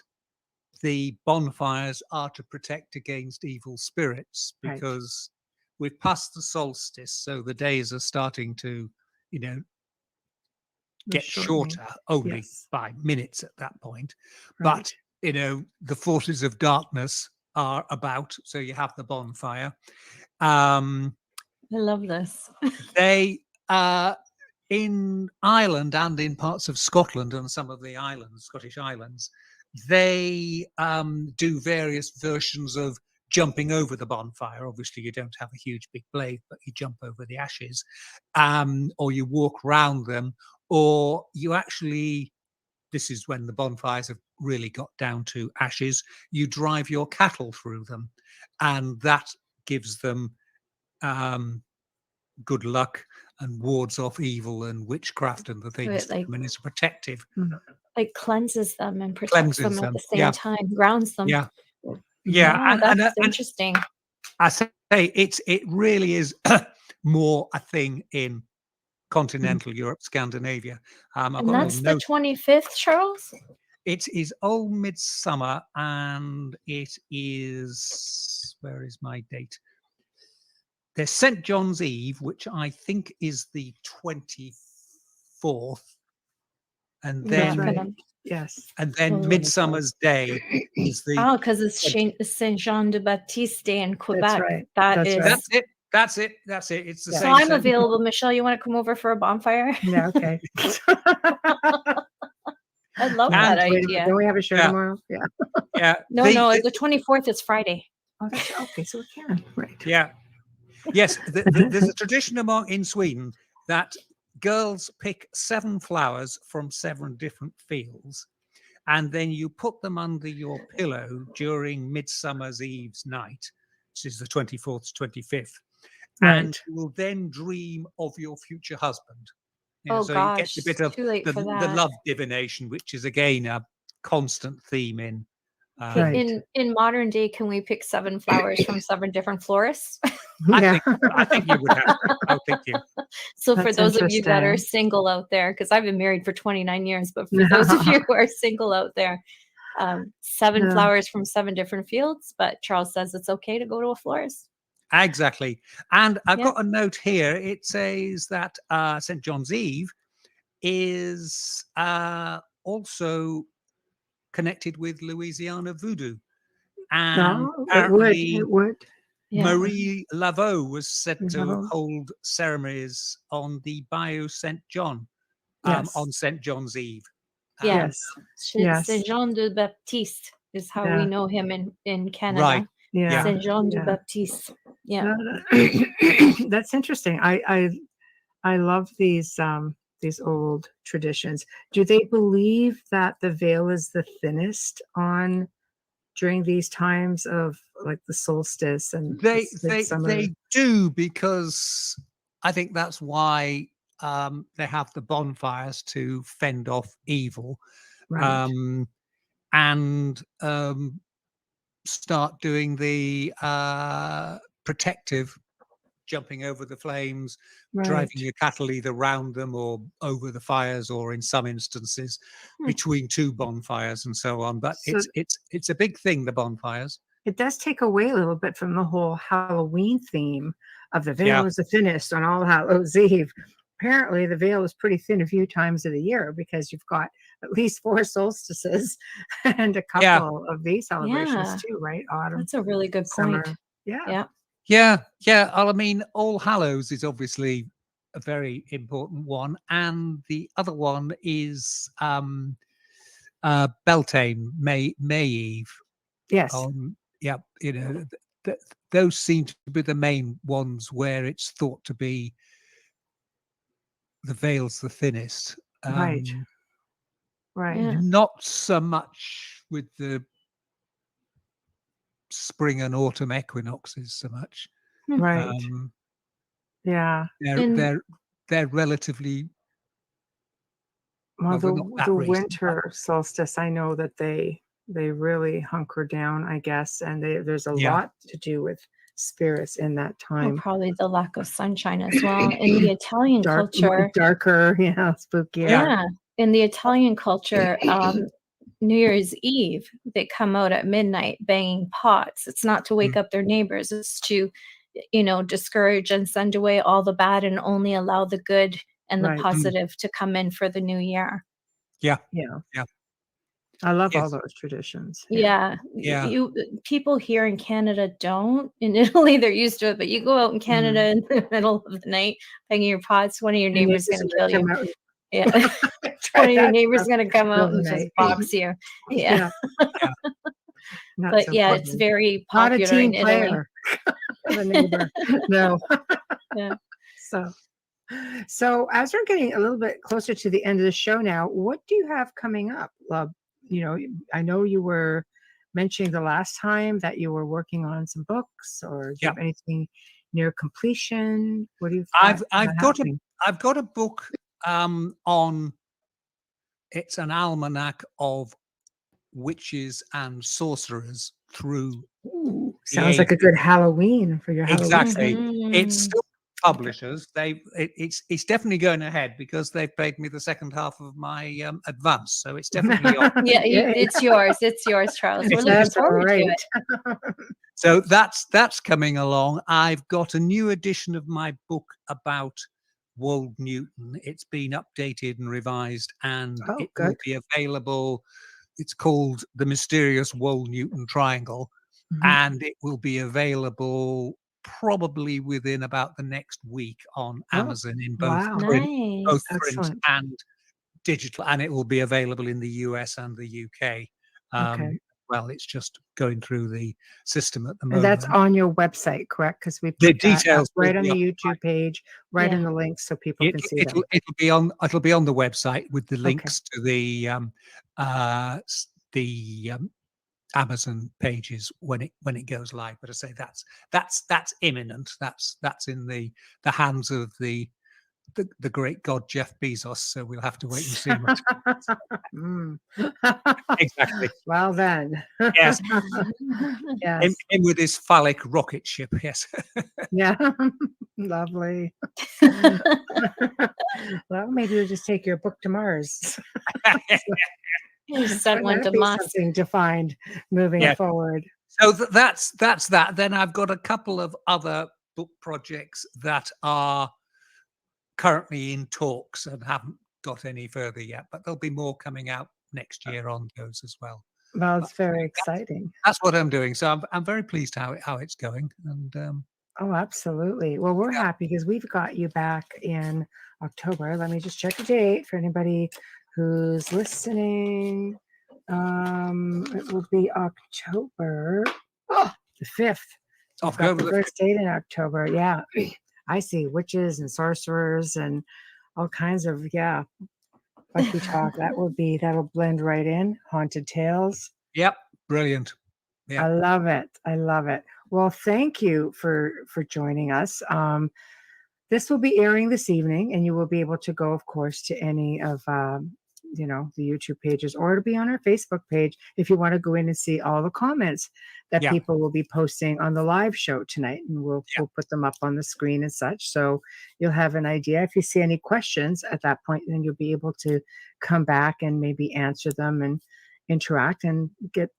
the bonfires are to protect against evil spirits, because we've passed the solstice, so the days are starting to get shorter only by minutes at that point. But the forces of darkness are about. So you have the bonfire. Um, I love this. they in Ireland and in parts of Scotland and some of the islands, Scottish islands, they do various versions of jumping over the bonfire. Obviously, you don't have a huge big blade, but you jump over the ashes, or you walk round them, or you actually, this is when the bonfires have really got down to ashes, you drive your cattle through them, and that gives them good luck and wards off evil and witchcraft and the things. Like, I mean, it's protective. Like cleanses them and protects Cleanses them at them. the same time, grounds them. Yeah. Wow, And that's interesting. I say it really is more a thing in continental Europe, Scandinavia. I've And got a that's the note. 25th, Charles? It is Old Midsummer, and it is, where is my date? There's St. John's Eve, which I think is the 24th, and then and then Midsummer's Day is the because it's Saint Jean de Baptiste Day in Quebec. That's right. That's it. It's the so same. I'm available, Michelle. You want to come over for a bonfire? Yeah, okay. I love that idea. Don't we have a show tomorrow? Yeah. Yeah. No, the 24th is Friday. Oh, that's okay. So we can. Right. Yeah. Yes. There's a tradition in Sweden that girls pick 7 flowers from 7 different fields, and then you put them under your pillow during Midsummer's Eve's night, which is the 24th to 25th, and you will then dream of your future husband. You get a bit of the love divination, which is again a constant theme in. In modern day, can we pick 7 flowers from 7 different florists? I think you would have to. I think you. So for those of you that are single out there, because I've been married for 29 years, but for those of you who are single out there, 7 flowers from 7 different fields. But Charles says it's okay to go to a florist. Exactly. And I've got a note here. It says that St. John's Eve is also connected with Louisiana voodoo. And it would. Marie Laveau was said to hold ceremonies on the Bayou St. John on St. John's Eve. Yes. Saint Jean de Baptiste is how we know him in Canada. Right. Yeah. Saint Jean de Baptiste. Yeah. That's interesting. I love these old traditions. Do they believe that the veil is the thinnest during these times of like the solstice and they do, because I think that's why they have the bonfires to fend off evil, and start doing the protective jumping over the flames, driving your cattle either round them or over the fires, or in some instances between 2 bonfires and so on. But it's a big thing, the bonfires. It does take away a little bit from the whole Halloween theme of the veil is the thinnest on All Hallows Eve. Apparently the veil is pretty thin a few times of the year, because you've got at least 4 solstices and a couple of these celebrations too, right? Autumn. That's a really good point. Yeah. I mean, All Hallows is obviously a very important one, and the other one is Beltane, May Eve. Yes. Those seem to be the main ones where it's thought to be the veil's the thinnest. Right. Not so much with the spring and autumn equinoxes so much. Right. They're relatively the winter solstice. I know that they really hunker down, I guess, and there's a lot to do with spirits in that time. Probably the lack of sunshine as well. In the Italian culture, darker, spooky. In the Italian culture, New Year's Eve, they come out at midnight banging pots. It's not to wake up their neighbors. It's to, discourage and send away all the bad and only allow the good and the positive to come in for the new year. Yeah. I love all Yes. those traditions. Yeah. You people here in Canada don't. In Italy, they're used to it, but you go out in Canada in the middle of the night, banging your pots, one of your And you neighbors just going to kill you. come out and Yeah. try One of your that neighbors stuff going to come middle out of the and just night. box you. Yeah. Yeah. Not But so yeah, it's pleasant. very Not a popular team in Italy. player. The neighbor. No. Yeah. So as we're getting a little bit closer to the end of the show now, what do you have coming up, love? You know, I know you were mentioning the last time that you were working on some books, or do you have anything near completion? What do you? I've got a book on. It's an almanac of witches and sorcerers through. Ooh, the sounds like a ages. good Halloween for your Halloween. Exactly. It's Mhm. still publishers. It's definitely going ahead because they've paid me the second half of my advance, so it's definitely on. Yeah, Yay. it's yours. It's yours, Charles. We're looking That's forward to right. it. So that's coming along. I've got a new edition of my book about Wold Newton. It's been updated and revised, and it will be available. It's called The Mysterious Wold Newton Triangle, and it will be available probably within about the next week on Amazon in both print, both Nice. print and digital, and it will be available in the US and the UK. Well, it's just going through the system at the And moment. that's on your website, correct? Because we The put that up details will right on be the on YouTube page, right in the links, so people can see them. It'll be on the website with the links to the Amazon pages when it goes live. But I say that's imminent. That's in the hands of the great god Jeff Bezos. So we'll have to wait and see. Exactly. Well then. Yes. Yes. Him with his phallic rocket ship. Yes. Yeah. Lovely. Well, maybe we'll just take your book to Mars. Send one to Mars. Something to find moving forward. So that's that. Then I've got a couple of other book projects that are currently in talks and haven't got any further yet, but there'll be more coming out next year on those as well. Well, it's very exciting. That's what I'm doing. So I'm very pleased how it's going. And oh, absolutely. Well, we're happy because we've got you back in October. Let me just check the date for anybody who's listening. It will be October the 5th. October the first date in October. Yeah. I see witches and sorcerers and all kinds of, like we talk, that'll blend right in. Haunted tales. Yep. Brilliant. Yeah. I love it. I love it. Well, thank you for joining us. This will be airing this evening, and you will be able to go, of course, to any of the YouTube pages, or to be on our Facebook page if you want to go in and see all the comments that people will be posting on the live show tonight, and we'll put them up on the screen and such. So you'll have an idea. If you see any questions at that point, then you'll be able to come back and maybe answer them and interact and get.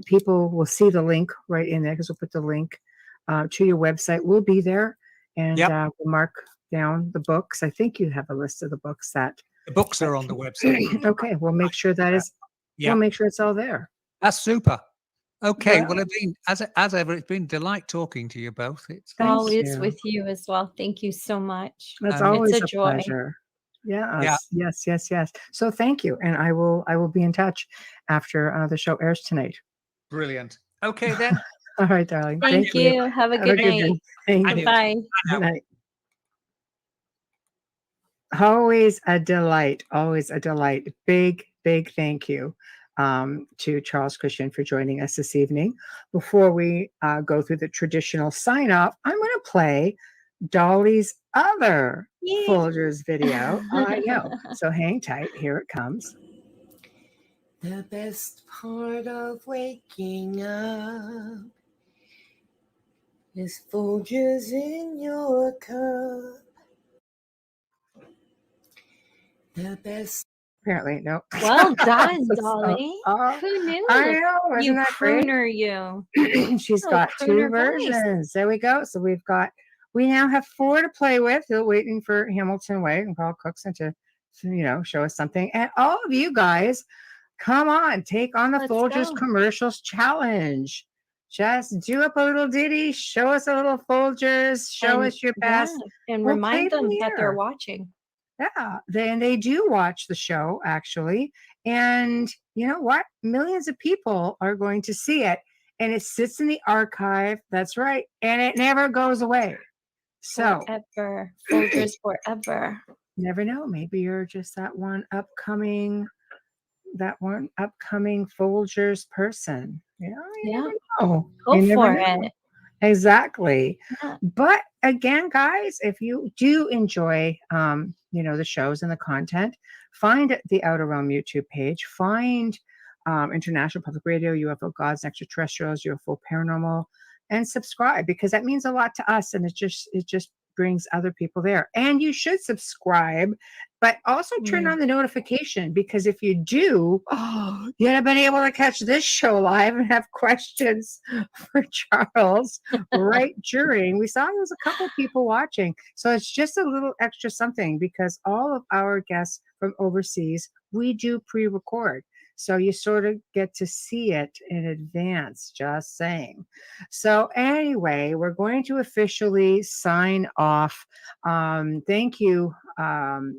People will see the link right in there because we'll put the link to your website. We'll be there, and we'll mark down the books. I think you have a list of the books that the books are on the website. Okay, we'll make sure that is. We'll make sure it's all there. That's super. Okay, well, as ever, it's been a delight talking to you both. It's always with you as well. Thank you so much. That's always a joy. Pleasure. Yes. So thank you, and I will be in touch after the show airs tonight. Brilliant. Okay then. All right, darling. Thank you. Have a good night. Thank you. Bye. Good night. Always a delight. Always a delight. Big thank you to Charles Christian for joining us this evening. Before we go through the traditional sign off, I'm going to play Dolly's other Folgers video. I know. So hang tight. Here it comes. The best part of waking up is Folgers in your cup. The best. Apparently, no. Well done, Dolly. Who knew? I know. Isn't that crooner, you. She's got two versions. There we go. So we now have 4 to play with. Still waiting for Hamilton Way and Paul Cookson to show us something. And all of you guys Come on, take on the Let's Folgers go. commercials challenge. Just do up a little ditty, show us a little Folgers, show us your best. And We'll remind play them that they're air. watching. Yeah, they do watch the show, actually. And you know what? Millions of people are going to see it. And it sits in the archive. That's right. And it never goes away. So forever. Folgers forever. Never know. Maybe you're just that one upcoming Folgers person. You never know. Go for it. Exactly. Yeah. But again, guys, if you do enjoy the shows and the content, find the Outer Realm YouTube page, find International Public Radio, UFO Gods, Extraterrestrials, UFO Paranormal, and subscribe, because that means a lot to us, and it just brings other people there. And you should subscribe, but also turn on the notification, because if you do, you'd have been able to catch this show live and have questions for Charles right during. We saw there was a couple people watching, so it's just a little extra something, because all of our guests from overseas, we do pre-record. So you sort of get to see it in advance, just saying. So anyway, we're going to officially sign off. Thank you, to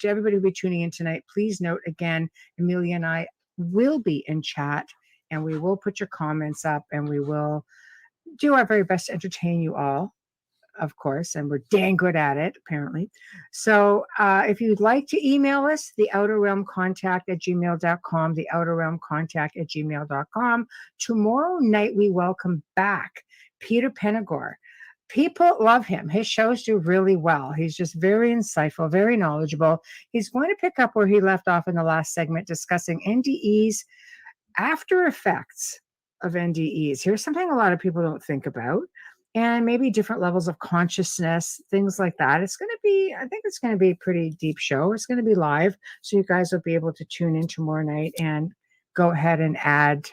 everybody who'll be tuning in tonight. Please note again, Amelia and I will be in chat, and we will put your comments up, and we will do our very best to entertain you all, of course, and we're dang good at it, apparently. So if you'd like to email us, the Outer Realm Contact at gmail.com, the Outer Realm Contact at gmail.com. Tomorrow night, we welcome back Peter Penagor. People love him. His shows do really well. He's just very insightful, very knowledgeable. He's going to pick up where he left off in the last segment, discussing NDEs, after effects of NDEs. Here's something a lot of people don't think about, and maybe different levels of consciousness, things like that. I think it's going to be a pretty deep show. It's going to be live, so you guys will be able to tune in tomorrow night and go ahead and add,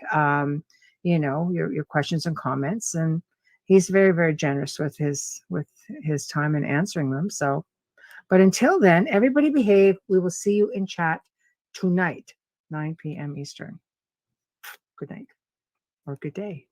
your questions and comments. And he's very, very generous with his time in answering them. So, but until then, everybody behave. We will see you in chat tonight, 9 p.m. Eastern. Good night or good day.